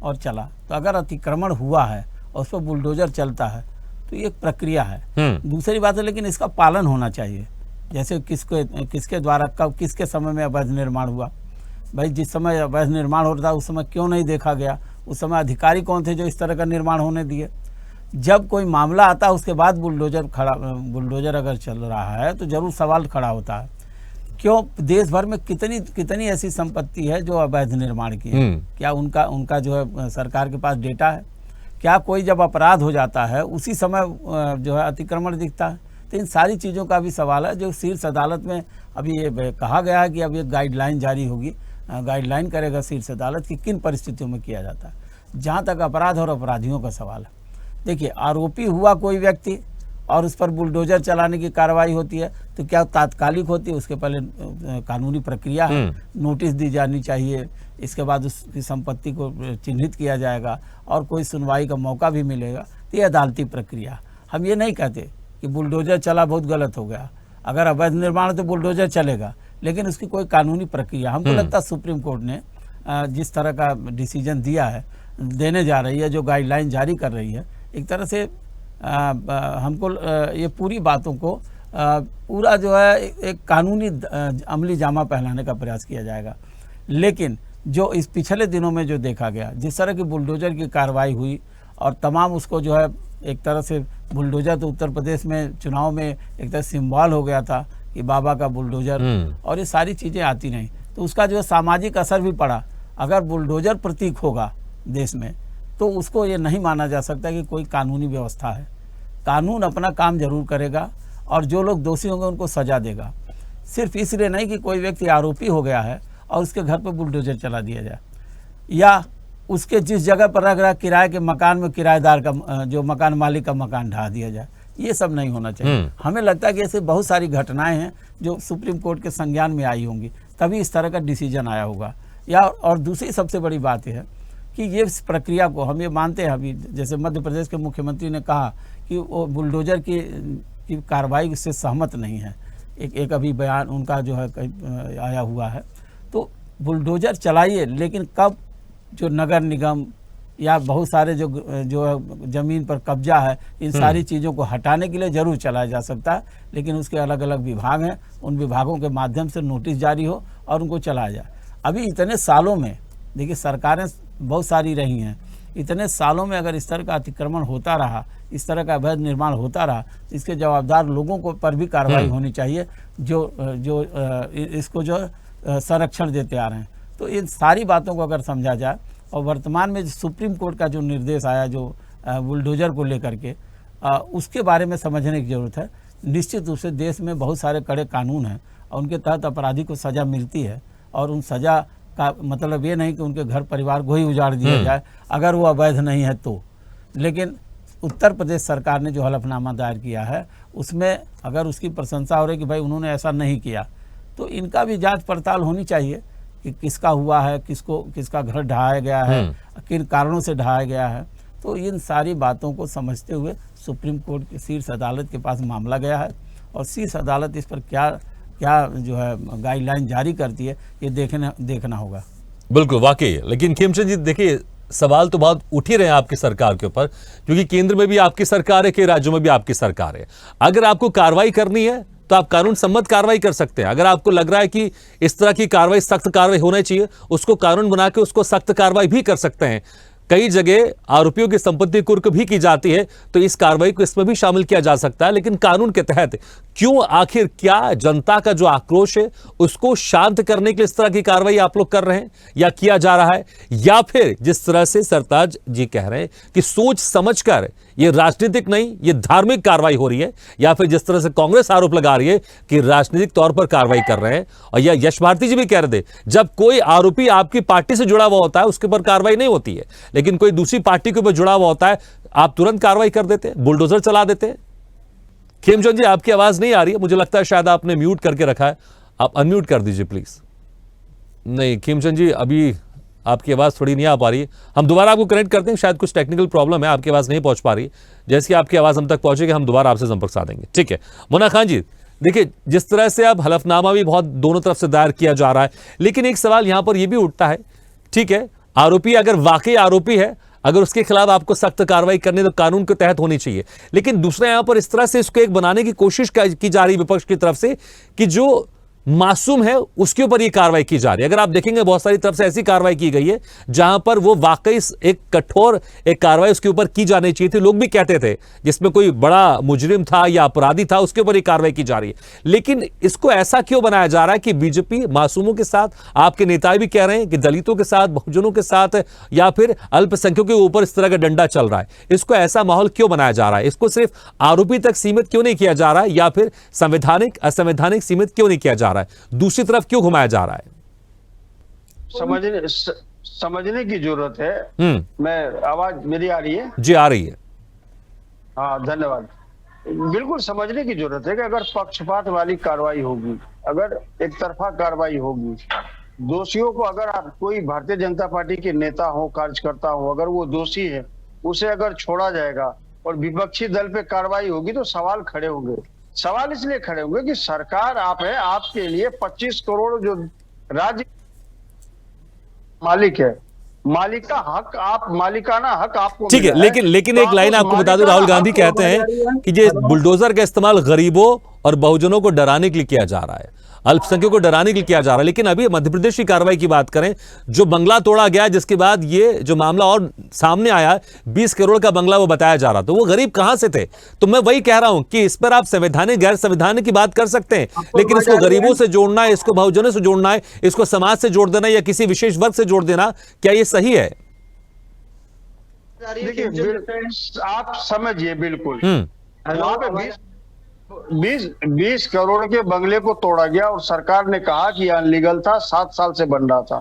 और चला। तो अगर अतिक्रमण हुआ है और उस पर बुलडोजर चलता है तो ये एक प्रक्रिया है। दूसरी बात है, लेकिन इसका पालन होना चाहिए। जैसे किसके द्वारा कब किसके समय में अवैध निर्माण हुआ, भाई जिस समय अवैध निर्माण हो रहा था उस समय क्यों नहीं देखा गया, उस समय अधिकारी कौन थे जो इस तरह का निर्माण होने दिए। जब कोई मामला आता है उसके बाद बुलडोजर अगर चल रहा है तो जरूर सवाल खड़ा होता है, क्यों देश भर में कितनी ऐसी संपत्ति है जो अवैध निर्माण की है, क्या उनका जो है सरकार के पास डेटा है? क्या कोई जब अपराध हो जाता है उसी समय जो है अतिक्रमण दिखता है? तो इन सारी चीज़ों का भी सवाल है, जो शीर्ष अदालत में अभी ये कहा गया है कि अब एक गाइडलाइन जारी होगी, गाइडलाइन करेगा शीर्ष अदालत कि किन परिस्थितियों में किया जाता है। जहाँ तक अपराध और अपराधियों का सवाल है, देखिए आरोपी हुआ कोई व्यक्ति और उस पर बुलडोजर चलाने की कार्रवाई होती है तो क्या तात्कालिक होती है? उसके पहले कानूनी प्रक्रिया है, नोटिस दी जानी चाहिए, इसके बाद उसकी संपत्ति को चिन्हित किया जाएगा और कोई सुनवाई का मौका भी मिलेगा। तो ये अदालती प्रक्रिया। हम ये नहीं कहते कि बुलडोजर चला बहुत गलत हो गया, अगर अवैध निर्माण है तो बुलडोजर चलेगा, लेकिन उसकी कोई कानूनी प्रक्रिया। हमको लगता है सुप्रीम कोर्ट ने जिस तरह का डिसीजन दिया है, देने जा रही है, जो गाइडलाइन जारी कर रही है, एक तरह से हमको ये पूरी बातों को पूरा जो है एक कानूनी अमली जामा पहनाने का प्रयास किया जाएगा। लेकिन जो इस पिछले दिनों में जो देखा गया, जिस तरह की बुलडोजर की कार्रवाई हुई और तमाम उसको जो है एक तरह से बुलडोजर तो उत्तर प्रदेश में चुनाव में एक तरह सिंबल हो गया था कि बाबा का बुलडोजर, और ये सारी चीज़ें आती नहीं, तो उसका जो है सामाजिक असर भी पड़ा। अगर बुलडोजर प्रतीक होगा देश में तो उसको ये नहीं माना जा सकता कि कोई कानूनी व्यवस्था है। कानून अपना काम जरूर करेगा और जो लोग दोषी होंगे उनको सजा देगा। सिर्फ इसलिए नहीं कि कोई व्यक्ति आरोपी हो गया है और उसके घर पर बुलडोजर चला दिया जाए, या उसके जिस जगह पर रह रहा किराए के मकान में किराएदार का जो मकान मालिक का मकान ढा दिया जाए। ये सब नहीं होना चाहिए। हमें लगता है कि ऐसे बहुत सारी घटनाएं हैं जो सुप्रीम कोर्ट के संज्ञान में आई होंगी, तभी इस तरह का डिसीजन आया होगा। या और दूसरी सबसे बड़ी बात यह है कि ये प्रक्रिया को हम ये मानते हैं, अभी जैसे मध्य प्रदेश के मुख्यमंत्री ने कहा कि वो बुलडोजर की कार्रवाई से सहमत नहीं है, एक अभी बयान उनका जो है आया हुआ है। तो बुलडोजर चलाइए, लेकिन कब जो नगर निगम या बहुत सारे जो ज़मीन पर कब्जा है, इन सारी चीज़ों को हटाने के लिए ज़रूर चलाया जा सकता है, लेकिन उसके अलग अलग विभाग हैं, उन विभागों के माध्यम से नोटिस जारी हो और उनको चलाया जाए। अभी इतने सालों में देखिए सरकारें बहुत सारी रही हैं, इतने सालों में अगर इस तरह का अतिक्रमण होता रहा, इस तरह का अवैध निर्माण होता रहा, इसके जवाबदार लोगों को पर भी कार्रवाई होनी चाहिए जो इसको जो संरक्षण देते आ रहे हैं। तो इन सारी बातों को अगर समझा जाए और वर्तमान में सुप्रीम कोर्ट का जो निर्देश आया जो बुलडोजर को लेकर के, उसके बारे में समझने की जरूरत है। निश्चित रूप से देश में बहुत सारे कड़े कानून हैं और उनके तहत अपराधी को सज़ा मिलती है, और उन सज़ा का मतलब ये नहीं कि उनके घर परिवार को ही उजाड़ दिया जाए अगर वो अवैध नहीं है तो। लेकिन उत्तर प्रदेश सरकार ने जो हलफनामा दायर किया है उसमें अगर उसकी प्रशंसा हो रही कि भाई उन्होंने ऐसा नहीं किया, तो इनका भी जांच पड़ताल होनी चाहिए कि किसका हुआ है, किसका घर ढहाया गया है, किन कारणों से ढहाया गया है। तो इन सारी बातों को समझते हुए सुप्रीम कोर्ट की शीर्ष अदालत के पास मामला गया है, और शीर्ष अदालत इस पर क्या जो है गाइडलाइन जारी करती है ये देखना होगा। बिल्कुल, वाकई। लेकिन खेमचंद जी देखिए, सवाल तो बहुत उठ ही रहे हैं आपकी सरकार के ऊपर, क्योंकि केंद्र में भी आपकी सरकार है, कई राज्यों में भी आपकी सरकार है। अगर आपको कार्रवाई करनी है तो आप कानून सम्मत कार्रवाई कर सकते हैं। अगर आपको लग रहा है कि इस तरह की कार्रवाई, सख्त कार्रवाई होना चाहिए, उसको कानून बना के उसको सख्त कार्रवाई भी कर सकते हैं। कई जगह आरोपियों की संपत्ति कुर्क भी की जाती है, तो इस कार्रवाई को इसमें भी शामिल किया जा सकता है। लेकिन कानून के तहत क्यों, आखिर क्या जनता का जो आक्रोश है उसको शांत करने के लिए इस तरह की कार्रवाई आप लोग कर रहे हैं या किया जा रहा है, या फिर जिस तरह से सरताज जी कह रहे हैं कि सोच समझकर ये राजनीतिक नहीं, ये धार्मिक कार्रवाई हो रही है, या फिर जिस तरह से कांग्रेस आरोप लगा रही है कि राजनीतिक तौर पर कार्रवाई कर रहे हैं, और या यश भारती जी भी कह रहे थे जब कोई आरोपी आपकी पार्टी से जुड़ा हुआ होता है उसके ऊपर कार्रवाई नहीं होती है, लेकिन कोई दूसरी पार्टी के ऊपर जुड़ा हुआ होता है आप तुरंत कार्रवाई कर देते हैं, बुलडोजर चला देते हैं। खेमचंद जी, आपकी आवाज नहीं आ रही है, मुझे लगता है शायद आपने म्यूट करके रखा है, आप अनम्यूट कर दीजिए प्लीज। नहीं खेमचंद जी, अभी आपकी आवाज़ थोड़ी नहीं आ पा रही है, हम दोबारा आपको कनेक्ट करते हैं, शायद कुछ टेक्निकल प्रॉब्लम है, आपकी आवाज़ नहीं पहुंच पा रही। जैसे कि आपकी आवाज़ हम तक पहुंचेगी हम दोबारा आपसे संपर्क साधेंगे, ठीक है। मोना खान जी, देखिए जिस तरह से अब हलफनामा भी बहुत दोनों तरफ से दायर किया जा रहा है, लेकिन एक सवाल यहां पर यह भी उठता है, ठीक है, आरोपी अगर वाकई आरोपी है, अगर उसके खिलाफ आपको सख्त कार्रवाई करनी तो कानून के तहत होनी चाहिए, लेकिन दूसरा यहां पर इस तरह से इसको एक बनाने की कोशिश की जा रही है विपक्ष की तरफ से कि जो मासूम है उसके ऊपर ये कार्रवाई की जा रही है। अगर आप देखेंगे बहुत सारी तरफ से ऐसी कार्रवाई की गई है जहां पर वो वाकई एक कठोर एक कार्रवाई उसके ऊपर की जानी चाहिए थी, लोग भी कहते थे जिसमें कोई बड़ा मुजरिम था या अपराधी था उसके ऊपर ये कार्रवाई की जा रही है। लेकिन इसको ऐसा क्यों बनाया जा रहा है कि बीजेपी मासूमों के साथ, आपके नेता भी कह रहे हैं कि दलितों के साथ, बहुजनों के साथ या फिर अल्पसंख्यकों के ऊपर इस तरह का डंडा चल रहा है, इसको ऐसा माहौल क्यों बनाया जा रहा है? इसको सिर्फ आरोपी तक सीमित क्यों नहीं किया जा रहा है, या फिर संवैधानिक असंवैधानिक सीमित क्यों नहीं किया जा रहा है? दूसरी तरफ क्यों घुमाया जा रहा है? समझने की जरूरत है। मैं आवाज मेरी आ रही है? जी आ रही है। हाँ धन्यवाद। बिल्कुल समझने की जरूरत है कि अगर पक्षपात वाली कार्रवाई होगी, अगर एक तरफा कार्रवाई होगी, दोषियों को अगर कोई भारतीय जनता पार्टी के नेता हो, कार्यकर्ता हो, अगर वो दोषी है उसे अगर छोड़ा जाएगा और विपक्षी दल पे कार्रवाई होगी तो सवाल खड़े होंगे। सवाल इसलिए खड़े होंगे कि सरकार आप है, आपके लिए 25 करोड़ जो राज्य मालिक है, मालिक का हक आप, मालिकाना हक आपको, ठीक है। लेकिन एक लाइन आपको बता दूं, राहुल गांधी कहते हैं कि ये बुलडोजर का इस्तेमाल गरीबों और बहुजनों को डराने के लिए किया जा रहा है, अल्पसंख्यकों को डराने के लिए किया जा रहा है। लेकिन अभी मध्य प्रदेश की कार्रवाई की बात करें, जो बंगला तोड़ा गया जिसके बाद ये जो मामला और सामने आया, 20 करोड़ का बंगला वो बताया जा रहा, तो वो गरीब कहां से थे? तो मैं वही कह रहा हूं कि इस पर आप संवैधानिक गैर संवैधानिक की बात कर सकते हैं, लेकिन इसको गरीबों से जोड़ना है, इसको बहुजनों से जोड़ना है, इसको समाज से जोड़ देना या किसी विशेष वर्ग से जोड़ देना, क्या ये सही है? देखिए आप समझिए, बिल्कुल वहां पे 20 करोड़ के बंगले को तोड़ा गया और सरकार ने कहा कि अनलीगल था, 7 साल से बन रहा था।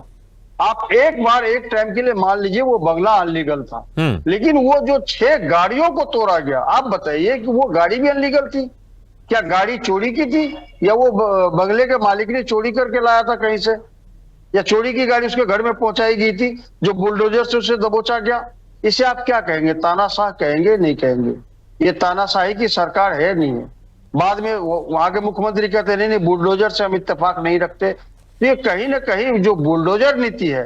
आप एक बार एक टाइम के लिए मान लीजिए वो बंगला अनलीगल था, लेकिन वो जो 6 गाड़ियों को तोड़ा गया, आप बताइए कि वो गाड़ी भी अनलीगल थी? क्या गाड़ी चोरी की थी, या वो बंगले के मालिक ने चोरी करके लाया था कहीं से, या चोरी की गाड़ी उसके घर में पहुंचाई गई थी जो बुलडोजर से उसे दबोचा गया? इसे आप क्या कहेंगे? तानाशाह कहेंगे? नहीं कहेंगे। ये तानाशाही की सरकार है, नहीं है। बाद में वहां के मुख्यमंत्री कहते नहीं बुलडोजर से हम इत्तेफाक नहीं रखते। तो ये कहीं ना कहीं जो बुलडोजर नीति है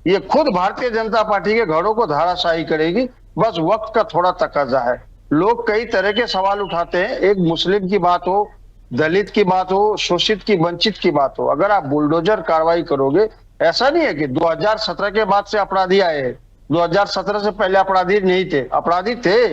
ये खुद भारतीय जनता पार्टी के घरों को धाराशाही करेगी, बस वक्त का थोड़ा तकाजा है। लोग कई तरह के सवाल उठाते हैं, एक मुस्लिम की बात हो, दलित की बात हो, शोषित की वंचित की बात हो, अगर आप बुलडोजर कार्रवाई करोगे, ऐसा नहीं है कि 2017 के बाद से अपराधी आए हैं, 2017 से पहले अपराधी नहीं थे, अपराधी थे,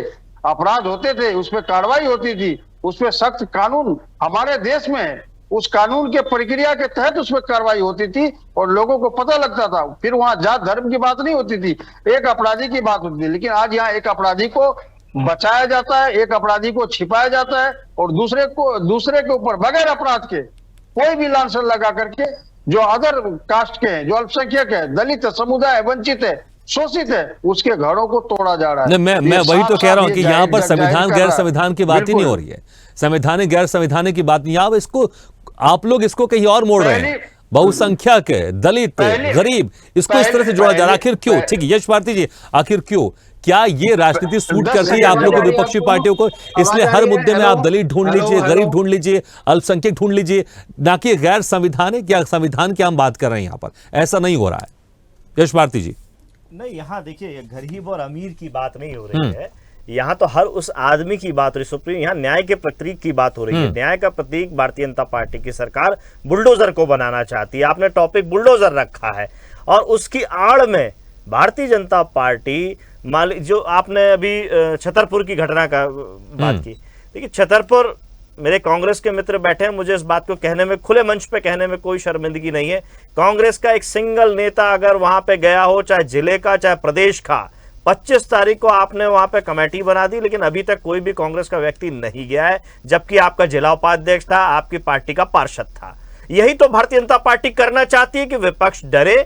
अपराध होते थे, उसमें कार्रवाई होती थी, उसमें सख्त कानून हमारे देश में है, उस कानून के प्रक्रिया के तहत उसमें कार्रवाई होती थी और लोगों को पता लगता था। फिर वहां जात धर्म की बात नहीं होती थी, एक अपराधी की बात होती थी। लेकिन आज यहाँ एक अपराधी को बचाया जाता है, एक अपराधी को छिपाया जाता है और दूसरे के ऊपर बगैर अपराध के कोई भी लांछन लगा करके जो अदर कास्ट के हैं, जो अल्पसंख्यक है, दलित है, समुदाय वंचित है, शोषित है, उसके घरों को तोड़ा जा रहा है। मैं वही तो कह रहा हूं कि यहाँ पर संविधान गैर संविधान की बात ही नहीं हो रही है, संवैधानिक गैर संवैधानिक की बात नहीं। आप लोग इसको कहीं और मोड़ रहे हैं। बहुसंख्यक, दलित, गरीब, इसको इस तरह से जोड़ा जा रहा है। आखिर क्यों? ठीक है यश भारती जी, आखिर क्यों? क्या ये राजनीति सूट करती है आप लोगों को, विपक्षी पार्टियों को? इसलिए हर मुद्दे में आप दलित ढूंढ लीजिए, गरीब ढूंढ लीजिए, अल्पसंख्यक ढूंढ लीजिए, ना कि गैर संविधानिक या संविधान की हम बात कर रहे हैं। यहाँ पर ऐसा नहीं हो रहा है। यश भारती जी, नहीं, यहाँ देखिए गरीब और अमीर की बात नहीं हो रही है, यहाँ तो हर उस आदमी की बात हो रही। सुप्रीम यहाँ न्याय के प्रतीक की बात हो रही है। न्याय का प्रतीक भारतीय जनता पार्टी की सरकार बुलडोजर को बनाना चाहती है। आपने टॉपिक बुलडोजर रखा है और उसकी आड़ में भारतीय जनता पार्टी जो आपने अभी छतरपुर की घटना का बात की। देखिए छतरपुर, मेरे कांग्रेस के मित्र बैठे हैं, मुझे इस बात को कहने में, खुले मंच पे कहने में कोई शर्मिंदगी नहीं है। कांग्रेस का एक सिंगल नेता अगर वहां पे गया हो, चाहे जिले का चाहे प्रदेश का, 25 तारीख को आपने वहां पे कमेटी बना दी, लेकिन अभी तक कोई भी कांग्रेस का व्यक्ति नहीं गया है, जबकि आपका जिला उपाध्यक्ष था, आपकी पार्टी का पार्षद था। यही तो भारतीय जनता पार्टी करना चाहती है कि विपक्ष डरे।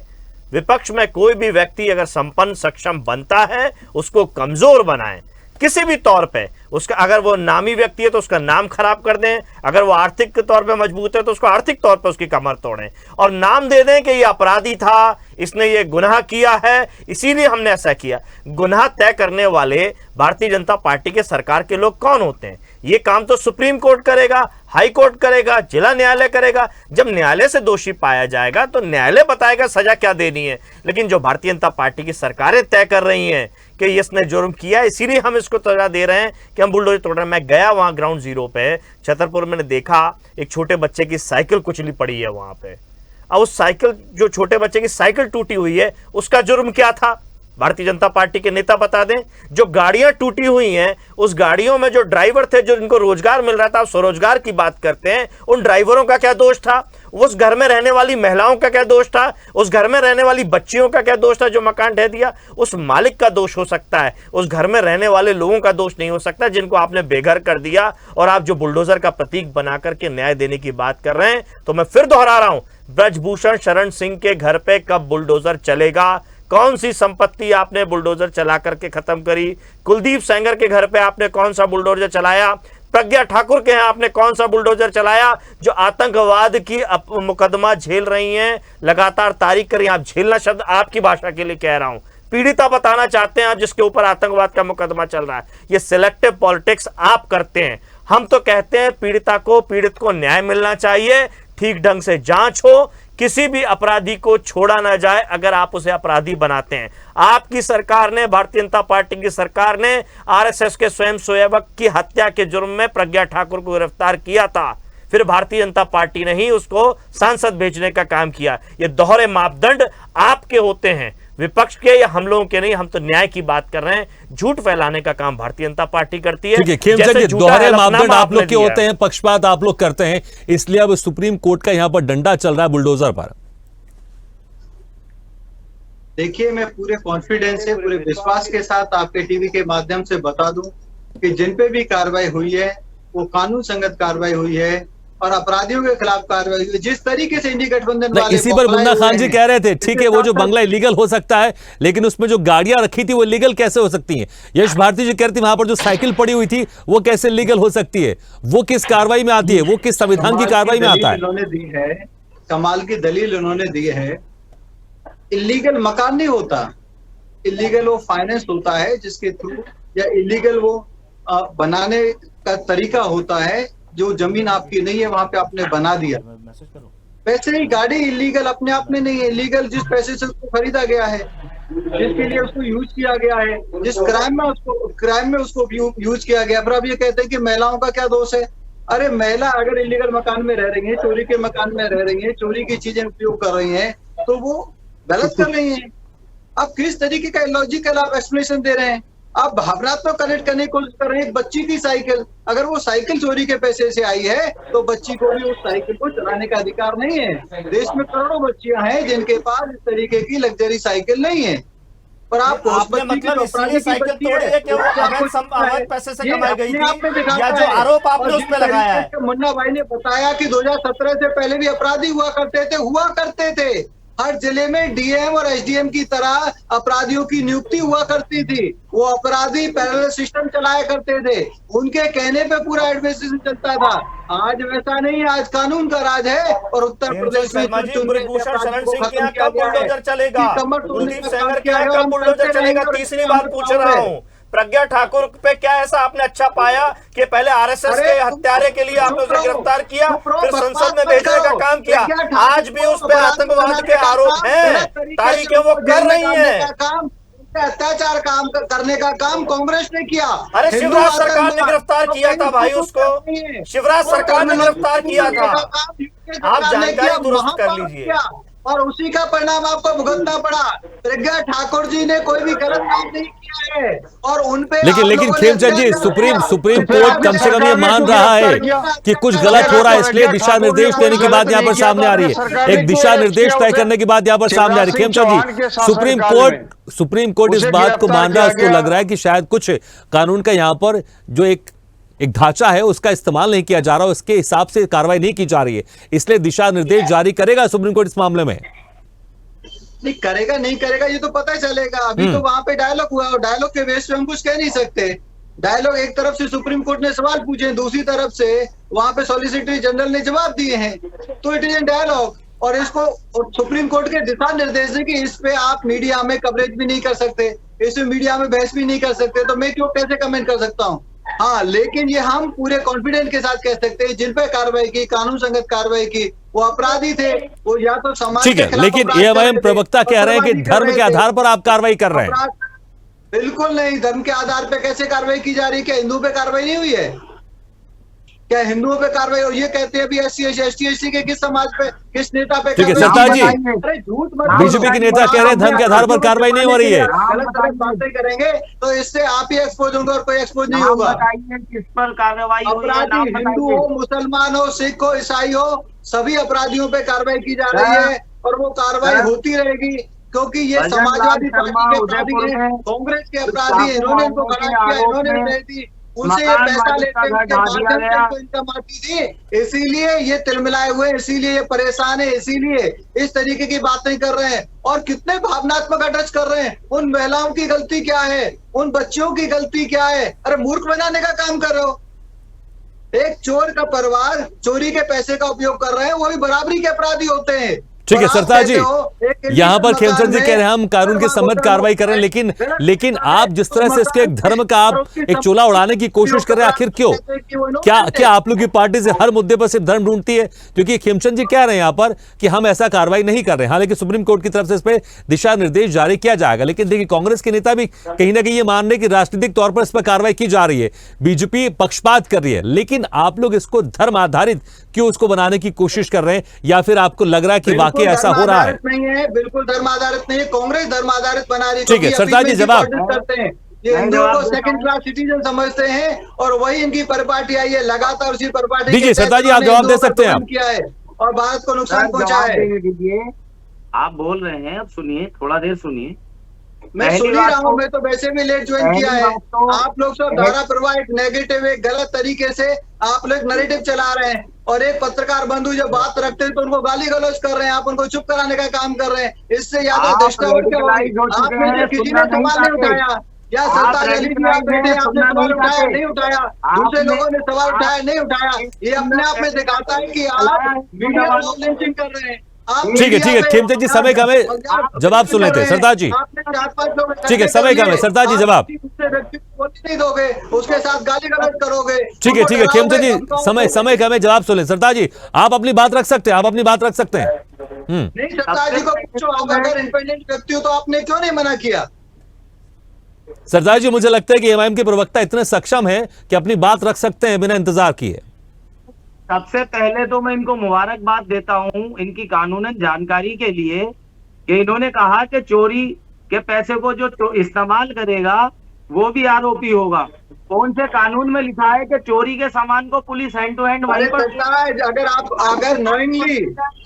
विपक्ष में कोई भी व्यक्ति अगर संपन्न सक्षम बनता है उसको कमजोर बनाएं किसी भी तौर पे। उसका अगर वो नामी व्यक्ति है तो उसका नाम खराब कर दें, अगर वो आर्थिक के तौर पे मजबूत है तो उसको आर्थिक तौर पे उसकी कमर तोड़ें और नाम दे दें कि ये अपराधी था, इसने ये गुनाह किया है, इसीलिए हमने ऐसा किया। गुनाह तय करने वाले भारतीय जनता पार्टी के सरकार के लोग कौन होते हैं? ये काम तो सुप्रीम कोर्ट करेगा, हाई कोर्ट करेगा, जिला न्यायालय करेगा। जब न्यायालय से दोषी पाया जाएगा तो न्यायालय बताएगा सजा क्या देनी है। लेकिन जो भारतीय जनता पार्टी की सरकारें तय कर रही हैं कि इसने जुर्म किया, इसीलिए हम इसको सजा दे रहे हैं कि हम बुलडोजर तोड़ रहे हैं। मैं गया वहां ग्राउंड जीरो पे छतरपुर, मैंने देखा एक छोटे बच्चे की साइकिल कुचली पड़ी है वहां पे। अब उस साइकिल, जो छोटे बच्चे की साइकिल टूटी हुई है, उसका जुर्म क्या था? भारतीय जनता पार्टी के नेता बता दें। जो गाड़ियां टूटी हुई हैं, उस गाड़ियों में जो ड्राइवर थे, जो इनको रोजगार मिल रहा था, स्वरोजगार की बात करते हैं, उन ड्राइवरों का क्या दोष था? उस घर में रहने वाली महिलाओं का क्या दोष था? उस घर में रहने वाली बच्चियों का क्या दोष था जो मकान ढह दिया? उस मालिक का दोष हो सकता है, उस घर में रहने वाले लोगों का दोष नहीं हो सकता जिनको आपने बेघर कर दिया। और आप जो बुलडोजर का प्रतीक बना करके न्याय देने की बात कर रहे हैं, तो मैं फिर दोहरा रहा हूं, ब्रजभूषण शरण सिंह के घर पे कब बुलडोजर चलेगा? कौन सी संपत्ति आपने बुलडोजर चला करके खत्म करी? कुलदीप सेंगर के घर पे आपने कौन सा बुलडोजर चलाया? प्रज्ञा ठाकुर के यहाँ आपने कौन सा बुलडोजर चलाया? जो आतंकवाद की मुकदमा झेल रही हैं, लगातार तारीख करी। आप झेलना शब्द आपकी भाषा के लिए कह रहा हूं, पीड़िता बताना चाहते हैं आप, जिसके ऊपर आतंकवाद का मुकदमा चल रहा है। ये सिलेक्टिव पॉलिटिक्स आप करते हैं। हम तो कहते हैं पीड़ित को न्याय मिलना चाहिए, ठीक ढंग से जांच हो, किसी भी अपराधी को छोड़ा ना जाए अगर आप उसे अपराधी बनाते हैं। आपकी सरकार ने, भारतीय जनता पार्टी की सरकार ने आरएसएस के स्वयंसेवक की हत्या के जुर्म में प्रज्ञा ठाकुर को गिरफ्तार किया था, फिर भारतीय जनता पार्टी ने ही उसको सांसद भेजने का काम किया। ये दोहरे मापदंड आपके होते हैं, विपक्ष के या हम लोगों के नहीं। हम तो न्याय की बात कर रहे हैं। झूठ फैलाने का काम भारतीय जनता पार्टी करती है। दोहरे मापदंड आप लोग के होते हैं, पक्षपात आप लोग करते हैं, इसलिए अब सुप्रीम कोर्ट का यहां पर डंडा चल रहा है बुलडोजर पर। देखिए, मैं पूरे कॉन्फिडेंस से, पूरे विश्वास के साथ आपके टीवी के माध्यम से बता दूं कि जिन पे भी कार्रवाई हुई है वो कानून संगत कार्रवाई हुई है और अपराधियों के खिलाफ कार्रवाई हुई। जिस तरीके से इंडी गठबंधन वाले इसी पर मुन्ना खान जी कह रहे थे, ठीक है वो जो बंगला इलीगल हो सकता है, लेकिन उसमें जो गाड़ियां रखी थी वो लीगल कैसे हो सकती हैं? यश भारती जी कहती वहां पर जो साइकिल पड़ी हुई थी वो कैसे लीगल हो सकती है? वो किस कार्रवाई में आती है? वो किस संविधान की कार्रवाई में आता है? उन्होंने दी है, कमाल की दलील उन्होंने दी है। इलीगल मकान नहीं होता, इलीगल वो फाइनेंस होता है जिसके थ्रू, या इलीगल वो बनाने का तरीका होता है। जो जमीन आपकी नहीं है वहां पे आपने बना दिया। वैसे ही गाड़ी इलीगल अपने आप में नहीं है, इलीगल जिस पैसे से उसको खरीदा गया है, जिसके लिए उसको यूज किया गया है, जिस क्राइम में उसको यूज किया गया। पर अब ये कहते हैं कि महिलाओं का क्या दोष है? अरे महिला अगर इलीगल मकान में रह रही है, चोरी के मकान में रह रही है, चोरी की चीजें उपयोग कर रही है, तो वो गलत कर रही है। आप किस तरीके का लॉजिकल आप एक्सप्लेनेशन दे रहे हैं? आप भावनात्मक कनेक्ट करने की कोशिश कर रहे हैं। एक बच्ची की साइकिल, अगर वो साइकिल चोरी के पैसे से आई है तो बच्ची को भी उस साइकिल को चलाने का अधिकार नहीं है। देश में करोड़ों बच्चियां हैं जिनके पास इस तरीके की लग्जरी साइकिल नहीं है। और आप आपने मतलब इसलिए साइकिल तोड़ी है कि वो अवैध पैसे से कमाई गई थी, या जो आरोप आपने उस पर लगाया है? मुन्ना भाई ने बताया कि 2017 से पहले भी अपराधी हुआ करते थे। हर जिले में डीएम और एसडीएम की तरह अपराधियों की नियुक्ति हुआ करती थी। वो अपराधी पैरेलल सिस्टम चलाया करते थे, उनके कहने पे पूरा एडमिनिस्ट्रेशन चलता था। आज वैसा नहीं है, आज कानून का राज है। और उत्तर प्रदेश में ब्रजभूषण शरण सिंह के यहाँ कब बुलडोजर चलेगा? कुलदीप सेंगर के यहाँ कब बुलडोजर चलेगा? तीसरी बार पूछ रहा हूँ। प्रज्ञा ठाकुर पे क्या ऐसा आपने अच्छा पाया कि पहले आरएसएस के हत्यारे के लिए आपने उसे गिरफ्तार किया, फिर संसद में भेजने का काम किया, आज भी उस पर आतंकवाद के आरोप हैं, तारीखें वो कर रही हैं। अत्याचार काम करने का काम कांग्रेस ने किया। अरे शिवराज सरकार ने गिरफ्तार किया था भाई उसको, शिवराज सरकार ने गिरफ्तार किया था। आप जानकारी दुरुस्त कर लीजिए। और उसी का परिणाम आपको भुगतना पड़ा। प्रज्ञा ठाकुर जी ने कोई भी गलत काम नहीं किया है और उनपे लेकिन खेमचंद जी, सुप्रीम कोर्ट कम से कम ये मान रहा है कि कुछ गलत हो रहा है, इसलिए दिशा निर्देश देने की बात यहाँ पर सामने आ रही है। एक दिशा निर्देश तय करने की बात यहाँ पर सामने आ रही है। खेमचंद जी, सुप्रीम कोर्ट इस बात को मान रहा है, उसको लग रहा है कि शायद कुछ कानून का यहाँ पर जो एक ढांचा है उसका इस्तेमाल नहीं किया जा रहा, उसके हिसाब से कार्रवाई नहीं की जा रही है, इसलिए दिशा निर्देश जारी करेगा सुप्रीम कोर्ट इस मामले में? नहीं करेगा, नहीं करेगा ये तो पता ही चलेगा। अभी तो वहां पे डायलॉग हुआ और डायलॉग के बेस पे हम कुछ कह नहीं सकते। डायलॉग एक तरफ से सुप्रीम कोर्ट ने सवाल पूछे, दूसरी तरफ से वहां पे सॉलिसिटर जनरल ने जवाब दिए हैं, तो इट इज एन डायलॉग। और इसको सुप्रीम कोर्ट के दिशा निर्देश है कि इस पे आप मीडिया में कवरेज भी नहीं कर सकते, इसमें मीडिया में बहस भी नहीं कर सकते, तो मैं क्यों कैसे कमेंट कर सकता हूँ? हाँ, लेकिन ये हम पूरे कॉन्फिडेंस के साथ कह सकते हैं जिन पे कार्रवाई की, कानून संगत कार्रवाई की, वो अपराधी थे, वो या तो समाज ठीक है। लेकिन एएमआईएम प्रवक्ता कह रहे हैं कि धर्म के आधार पर आप कार्रवाई कर रहे हैं। बिल्कुल नहीं, धर्म के आधार पे कैसे कार्रवाई की जा रही है? क्या हिंदू पे कार्रवाई नहीं हुई है? क्या हिंदुओं पे कार्रवाई? और ये कहते हैं अभी SC के किस समाज पे, किस नेता पे? ठीक है सरताज जी, झूठ बीजेपी के नेता कह रहे हैं धर्म के आधार पर कार्रवाई नहीं हो रही है। गलत बातें करेंगे तो इससे आप ही एक्सपोज होंगे और कोई एक्सपोज नहीं होगा। किस पर कार्रवाई अपराधी हिंदू हो, मुसलमान हो, सिख हो, ईसाई हो, सभी अपराधियों पे कार्रवाई की जा रही है और वो कार्रवाई होती रहेगी, क्योंकि ये समाजवादी पार्टी के अपराधी हैं, कांग्रेस के अपराधी, इन्होंने इनको खड़ा किया, इन्होंने दे दी, उनसे ये पैसा लेते इनकम आती थी, इसीलिए ये तिलमिलाए हुए, इसीलिए ये परेशान है, इसीलिए इस तरीके की बातें कर रहे हैं। और कितने भावनात्मक अटैच कर रहे हैं। उन महिलाओं की गलती क्या है? उन बच्चियों की गलती क्या है? अरे मूर्ख बनाने का काम कर रहे हो। एक चोर का परिवार चोरी के पैसे का उपयोग कर रहे हैं, वो भी बराबरी के अपराधी होते हैं। ठीक है सरताज जी, यहाँ पर खेमचंद जी कह रहे हैं हम कानून के सम्मत कार्रवाई कर रहे हैं, लेकिन आप जिस तरह से इसके एक धर्म का आप एक चोला उड़ाने की कोशिश कर रहे हैं, आखिर क्यों? क्या आप लोग की पार्टी से हर मुद्दे पर सिर्फ धर्म ढूंढती है? क्योंकि खेमचंद जी कह रहे हैं यहाँ पर कि हम ऐसा कार्रवाई नहीं कर रहे हैं, हालांकि सुप्रीम कोर्ट की तरफ से इस पर दिशा निर्देश जारी किया जाएगा। लेकिन देखिए कांग्रेस के नेता भी कहीं ना कहीं ये मान रहे कि राजनीतिक तौर पर इस पर कार्रवाई की जा रही है, बीजेपी पक्षपात कर रही है, लेकिन आप लोग इसको धर्म आधारित क्यों उसको बनाने की कोशिश कर रहे हैं? या फिर आपको लग रहा है कि वाकई ऐसा हो रहा है? नहीं है, बिल्कुल धर्म आधारित नहीं है, कांग्रेस धर्म आधारित बना रही है। ठीक है सरताज जी, जवाब करते हैं, ये हिंदुओं को सेकंड क्लास सिटीजन समझते हैं और वही इनकी परिपाटी आई है, लगातार उसी परिपाटी। दीजिए सरताज जी, आप जवाब दे सकते हैं। किया है और भारत को नुकसान पहुंचा है। आप बोल रहे हैं, अब सुनिए, थोड़ा देर सुनिए। मैं सुन ही रहा हूँ, मैं तो वैसे भी लेट ज्वाइन किया है। आप लोग सब धारा प्रवाह एक नेगेटिव, एक गलत तरीके से आप लोग नैरेटिव चला रहे हैं और एक पत्रकार बंधु जब बात रखते हैं तो उनको गाली गलौज कर रहे हैं, आप उनको चुप कराने का काम कर रहे हैं। इससे ज्यादा दृष्टांत क्या होगी? आपने किसी ने सवाल नहीं उठाया, या सरताज अली भी आप बैठे, आपने सवाल उठाया नहीं उठाया, दूसरे लोगों ने सवाल उठाया नहीं उठाया। ये अपने आप में दिखाता है कि आप मीडिया को लिंचिंग कर रहे हैं। ठीक है खेमचंद जी, समय कम है, जवाब सुन लेते हैं सरताज जी। ठीक है, समय कम है सरताज जी, जवाब नहीं दोगे, उसके साथ गाली गलौज करोगे। ठीक है खेमचंद जी, समय कम है, जवाब सुन ले। सरताज जी आप अपनी बात रख सकते हैं, आप अपनी बात रख सकते हैं। नहीं, सरताज जी को पूछो, आप अगर इंडिपेंडेंट व्यक्ति हो तो आपने क्यों नहीं मना किया? सरताज जी, मुझे लगता है कि एएमआईएम के प्रवक्ता इतने सक्षम हैं कि अपनी बात रख सकते हैं बिना इंतजार किए। सबसे पहले तो मैं इनको मुबारकबाद देता हूं इनकी कानूनन जानकारी के लिए कि इन्होंने कहा कि चोरी के पैसे को जो इस्तेमाल करेगा वो भी आरोपी होगा। कौन से कानून में लिखा है कि चोरी के सामान को पुलिस हैंड टू हैंड वहीं पर? सरताज, अगर नोइंगली,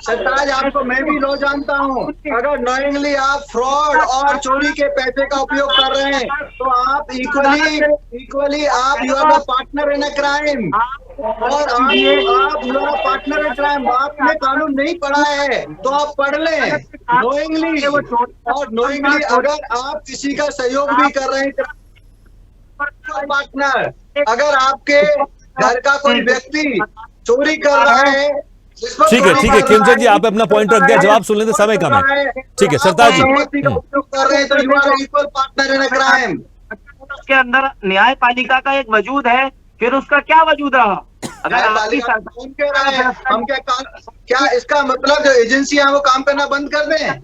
सरताज आपको मैं भी लो जानता हूँ, अगर नोइंगली आप फ्रॉड और चोरी के पैसे का उपयोग कर रहे हैं तो आप इक्वली आप you are the partner in a crime, और आप you are a partner in crime. आपने कानून नहीं पढ़ा है तो आप पढ़ लें। नोइंगली और नोइंगली अगर आप किसी का सहयोग भी कर रहे हैं पार्टनर, अगर आपके घर का कोई व्यक्ति चोरी कर रहा है, ठीक है खेमचंद जी, आप अपना पॉइंट रख दिया, जवाब सुन लेते, समय कम है। ठीक है सरताज जी, उपयोग कर रहे हैं तो you are equal partner in a crime. उसके अंदर न्यायपालिका का एक वजूद है, फिर उसका क्या वजूद रहा? अगर आपकी कौन कह रहा है हम क्या इसका मतलब जो एजेंसियां वो काम करना बंद कर दें?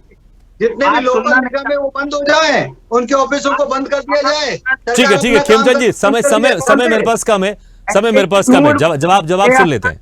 जितने भी लोकल निगम है वो बंद हो जाए, उनके ऑफिसों को बंद कर दिया जाए। ठीक है खेमचंद जी, समय मेरे पास कम है, जवाब सुन लेते हैं।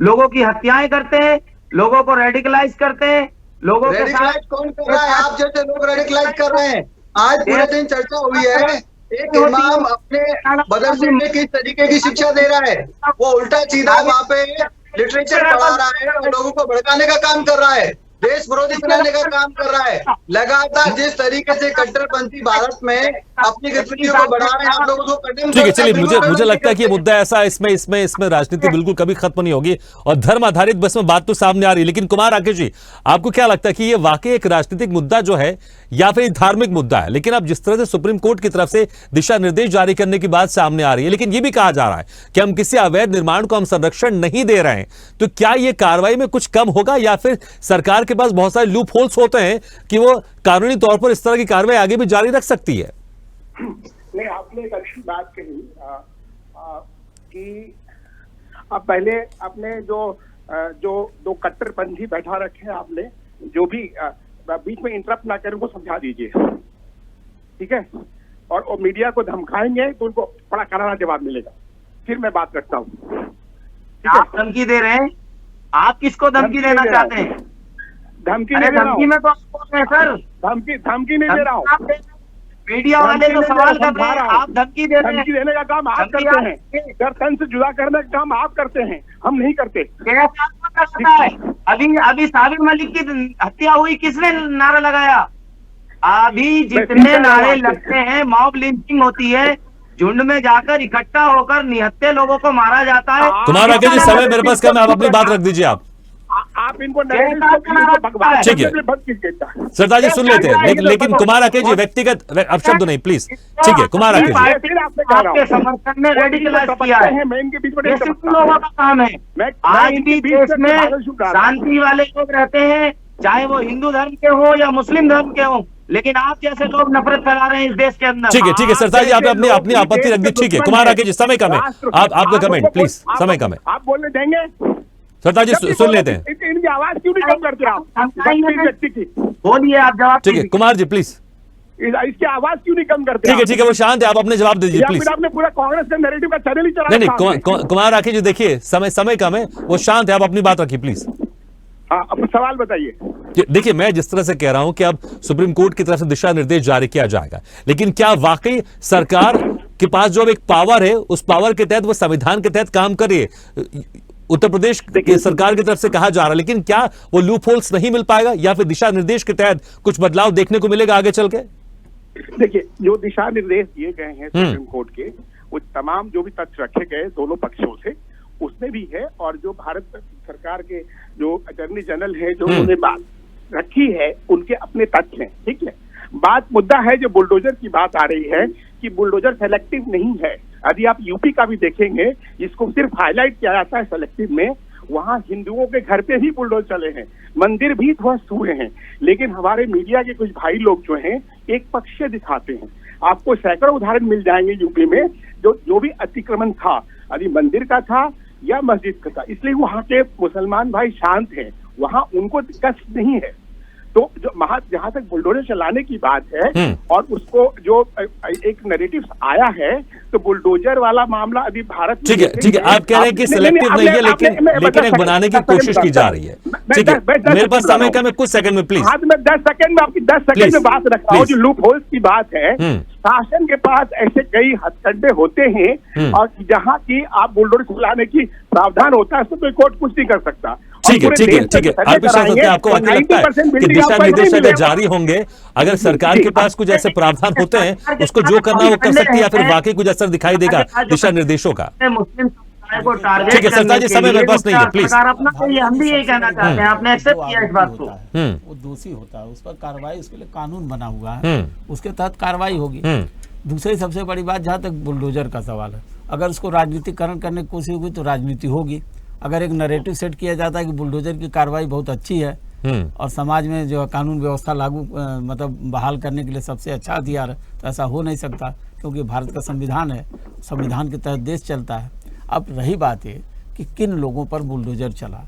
लोगों की हत्याएं करते हैं, लोगों को रेडिकलाइज करते हैं, लोगों के साथ कौन कर रहा है? आप जैसे लोग रेडिकलाइज कर रहे हैं। आज पूरे दिन चर्चा हुई है, एक इमाम अपने मदरसे में किस तरीके की शिक्षा दे रहा है, वो उल्टा सीधा वहाँ पे लिटरेचर पढ़ा रहा है और लोगों को भड़काने का काम कर रहा है, देश विरोधी बनाने का काम कर रहा है। लगातार जिस तरीके से कट्टरपंथी भारत में अपनी गतिविधियों को बढ़ा रहे हैं, आप लोग उसको कंडेम। ठीक है, चलिए मुझे लगता है कि ये मुद्दा ऐसा है, इसमें राजनीति बिल्कुल कभी खत्म नहीं होगी और धर्म आधारित बस में बात तो सामने आ रही है। लेकिन कुमार राकेश जी, आपको क्या लगता है कि ये वाकई एक राजनीतिक मुद्दा जो है या फिर धार्मिक मुद्दा है? लेकिन अब जिस तरह से सुप्रीम कोर्ट की तरफ से दिशा निर्देश जारी करने की बात सामने आ रही है, लेकिन ये भी कहा जा रहा है कि हम किसी अवैध निर्माण को हम संरक्षण नहीं दे रहे हैं, तो क्या ये कार्रवाई में कुछ कम होगा या फिर सरकार के पास बहुत सारे लूप होल्स होते हैं कि वो कानूनी तौर पर इस तरह की कार्रवाई आगे भी जारी रख सकती है? नहीं, आपने एक अच्छी बात कही कि अब पहले आपने जो दो कट्टरपंथी बैठा रखे हैं, आपने जो भी बीच में इंटरप्ट ना करें उनको समझा दीजिए, ठीक है? और मीडिया को धमकाएंगे तो उनको बड़ा करारा जवाब मिलेगा। फिर मैं बात करता हूँ। आप धमकी दे रहे हैं? आप किसको धमकी देना चाहते हैं? धमकी में तो सर धमकी नहीं दे रहा हूँ। मीडिया वाले जो सवाल कर रहे हैं, आप धमकी दे रहे हैं। धमकी देने का काम आप करते हैं, दर्शन से जुदा करने का काम आप करते हैं, हम नहीं करते। अभी साबिर मलिक की हत्या हुई, किसने नारा लगाया? अभी जितने नारे लगते हैं, मॉब लिंचिंग होती है, झुंड में जाकर इकट्ठा होकर निहत्थे लोगों को मारा जाता है। कुमार राकेश जी, समय मेरे पास कम है, आप अपनी बात रख दीजिए। आप इनको ठीक है सरदार जी, सुन लेते हैं, लेकिन कुमार राकेश जी व्यक्तिगत अब शब्द नहीं प्लीज। ठीक है कुमार राकेश जी, आपके समर्थन में रेडिकलाइज किया है, मैं इनके बीच में लोगों का काम है। आज भी देश में शांति वाले लोग रहते हैं, चाहे वो हिंदू धर्म के हो या मुस्लिम धर्म के हो, लेकिन आप जैसे लोग नफरत फैला रहे हैं इस देश के अंदर। ठीक है सरदार जी, आपने अपनी आपत्ति रख दी। ठीक है कुमार राकेश जी, समय कम है, आपका कमेंट प्लीज, समय कम है। आप बोलने देंगे? सरदार जी सुन लेते हैं। इनकी आवाज क्यों नहीं कम करते आप? व्यक्ति की बोलिए, आप जवाब। ठीक है कुमार जी प्लीज, इसकी आवाज क्यों नहीं कम करते? ठीक है वो शांत है, आप अपने जवाब दीजिए प्लीज। आपने पूरा कांग्रेस के नैरेटिव का चैनल ही चला। नहीं कुमार राकेश जी, देखिए समय कम है, वो शांत है, आप अपनी बात रखिए प्लीज। हाँ, अब सवाल बताइए। देखिए मैं जिस तरह से कह रहा हूं कि अब सुप्रीम कोर्ट की तरफ से दिशा निर्देश जारी किया जाएगा, लेकिन क्या वाकई सरकार के पास जो अब एक पावर है, उस पावर के तहत वो संविधान के तहत काम कर रही है? उत्तर प्रदेश की सरकार की तरफ से कहा जा रहा है, लेकिन क्या वो लूप होल्स नहीं मिल पाएगा या फिर दिशा निर्देश के तहत कुछ बदलाव देखने को मिलेगा आगे चल के? देखिए, जो दिशा निर्देश दिए गए हैं सुप्रीम कोर्ट के, वो तमाम जो भी तथ्य रखे गए दोनों पक्षों से, उसमें भी है, और जो भारत सरकार के जो अटॉर्नी जनरल है जो उन्होंने बात रखी है, उनके अपने तथ्य हैं, ठीक है? बात मुद्दा है जो बुलडोजर की बात आ रही है कि बुलडोजर सेलेक्टिव नहीं है। यदि आप यूपी का भी देखेंगे, जिसको सिर्फ हाईलाइट किया जाता है सेलेक्टिव में, वहाँ हिंदुओं के घर पे ही बुलडोजर चले हैं, मंदिर भी ध्वस्त हुए हैं। लेकिन हमारे मीडिया के कुछ भाई लोग जो हैं एक पक्ष दिखाते हैं। आपको सैकड़ों उदाहरण मिल जाएंगे यूपी में, जो भी अतिक्रमण था, यदि मंदिर का था या मस्जिद का था, इसलिए वहाँ के मुसलमान भाई शांत हैं, वहाँ उनको दिक्कत नहीं है। तो जो जहां तक बुलडोजर चलाने की बात है और उसको जो एक नैरेटिव आया है, तो बुलडोजर वाला मामला अभी भारत में ठीक है आप कह रहे हैं कि सिलेक्टिव नहीं है, लेकिन एक बनाने की कोशिश की जा रही है। ठीक है, मेरे पास समय कम है, कुछ सेकंड में प्लीज। हाँ, मैं 10 सेकंड में आपकी 10 सेकंड में बात रख रहा हूँ। जो लूप होल्स की बात है, शासन के पास ऐसे कई हथकंडे होते हैं और जहां की आप बुलडोजर चलाने की प्रावधान होता है, तो कोर्ट कुछ नहीं कर सकता। ठीक है आरपी शाह सत्य, आपको वाकई लगता है कि दिशा निर्देश अगर जारी होंगे, अगर सरकार के पास कुछ ऐसे प्रावधान होते हैं, उसको जो करना वो कर सकती है, या फिर वाकई कुछ असर दिखाई देगा दिशा निर्देशों का? मुस्लिम समुदाय को टारगेट ठीक है सरताज जी, समय मेरे पास नहीं है, प्लीज। अपना हम भी यही कहना चाहते हैं, आपने एक्सेप्ट किया इस बात को। वो दोषी होता है, उस पर कार्रवाई, उसके लिए कानून बना हुआ है, उसके तहत कार्रवाई होगी। दूसरी सबसे बड़ी बात, जहाँ तक बुलडोजर का सवाल है, अगर उसको राजनीतिकरण करने की कोशिश होगी तो राजनीति होगी। अगर एक नैरेटिव सेट किया जाता है कि बुलडोजर की कार्रवाई बहुत अच्छी है और समाज में जो कानून व्यवस्था लागू मतलब बहाल करने के लिए सबसे अच्छा हथियार है, तो ऐसा हो नहीं सकता, क्योंकि भारत का संविधान है, संविधान के तहत देश चलता है। अब रही बात है कि किन लोगों पर बुलडोजर चला।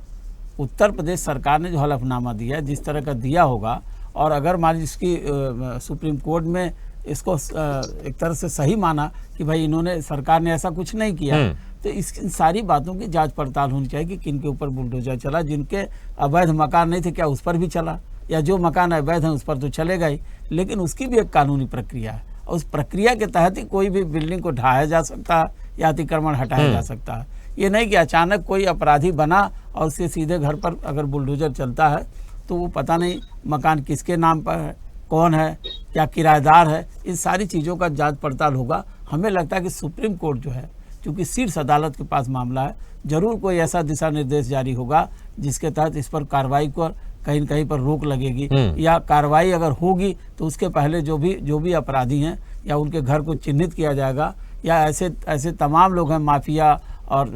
उत्तर प्रदेश सरकार ने जो हलफनामा दिया, जिस तरह का दिया होगा, और अगर मान लीजिए इसकी सुप्रीम कोर्ट में इसको एक तरह से सही माना कि भाई इन्होंने, सरकार ने ऐसा कुछ नहीं किया, तो इस सारी बातों की जांच पड़ताल होनी चाहिए कि किन के ऊपर बुलडोजर चला। जिनके अवैध मकान नहीं थे, क्या उस पर भी चला, या जो मकान अवैध हैं उस पर तो चलेगा ही, लेकिन उसकी भी एक कानूनी प्रक्रिया है, और उस प्रक्रिया के तहत ही कोई भी बिल्डिंग को ढाया जा सकता है या अतिक्रमण हटाया जा सकता है। ये नहीं कि अचानक कोई अपराधी बना और उसके सीधे घर पर अगर बुलडोजर चलता है तो वो पता नहीं मकान किसके नाम पर है, कौन है, क्या किराएदार है, इन सारी चीज़ों का जांच पड़ताल होगा। हमें लगता है कि सुप्रीम कोर्ट जो है, क्योंकि शीर्ष अदालत के पास मामला है, जरूर कोई ऐसा दिशा निर्देश जारी होगा जिसके तहत इस पर कार्रवाई को कहीं न कहीं पर रोक लगेगी, या कार्रवाई अगर होगी तो उसके पहले जो भी अपराधी हैं या उनके घर को चिन्हित किया जाएगा, या ऐसे तमाम लोग हैं, माफिया और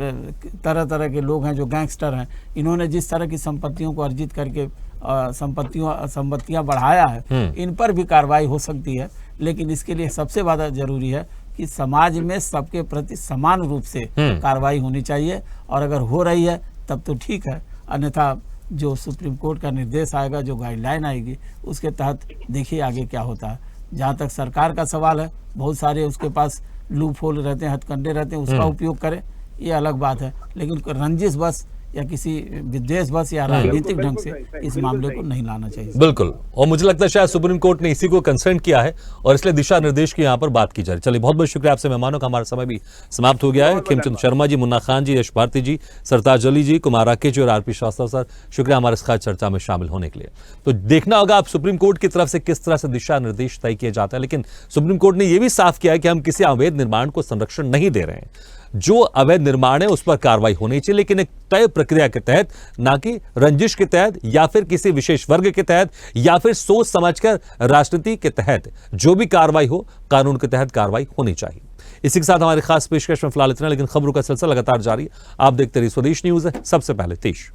तरह तरह के लोग हैं जो गैंगस्टर हैं, इन्होंने जिस तरह की संपत्तियों को अर्जित करके संपत्तियां बढ़ाया है, इन पर भी कार्रवाई हो सकती है। लेकिन इसके लिए सबसे ज़्यादा जरूरी है कि समाज में सबके प्रति समान रूप से कार्रवाई होनी चाहिए, और अगर हो रही है तब तो ठीक है, अन्यथा जो सुप्रीम कोर्ट का निर्देश आएगा, जो गाइडलाइन आएगी, उसके तहत देखिए आगे क्या होता है। जहाँ तक सरकार का सवाल है, बहुत सारे उसके पास लूप होल रहते हैं, हथकंडे रहते हैं, उसका उपयोग करे, ये अलग बात है, लेकिन रंजिश बस या किसी विद्वेष बस या राजनीतिक ढंग से इस मामले को नहीं लाना चाहिए। बिल्कुल, और मुझे लगता है शायद सुप्रीम कोर्ट ने इसी को कंसर्न किया है और इसलिए दिशा निर्देश की यहाँ पर बात की जा रही है। चलिए, बहुत बहुत शुक्रिया आपसे मेहमानों का, हमारा समय भी समाप्त हो गया है। खेमचंद शर्मा जी, मुन्ना खान जी, यश भारती जी, सरताज अली जी, कुमार राकेश जी और आरपी श्रीवास्तव सर, शुक्रिया हमारे इस खास चर्चा में शामिल होने के लिए। तो देखना होगा आप सुप्रीम कोर्ट की तरफ से किस तरह से दिशा निर्देश तय किए जाते हैं, लेकिन सुप्रीम कोर्ट ने यह भी साफ किया है कि हम किसी अवैध निर्माण को संरक्षण नहीं दे रहे हैं। जो अवैध निर्माण है उस पर कार्रवाई होनी चाहिए, लेकिन एक तय प्रक्रिया के तहत, ना कि रंजिश के तहत या फिर किसी विशेष वर्ग के तहत या फिर सोच समझकर राजनीति के तहत। जो भी कार्रवाई हो, कानून के तहत कार्रवाई होनी चाहिए। इसी के साथ हमारी खास पेशकश में फिलहाल इतना, लेकिन खबरों का सिलसिला लगातार जारी है। आप देखते रहिए स्वदेश न्यूज है, सबसे पहले देश।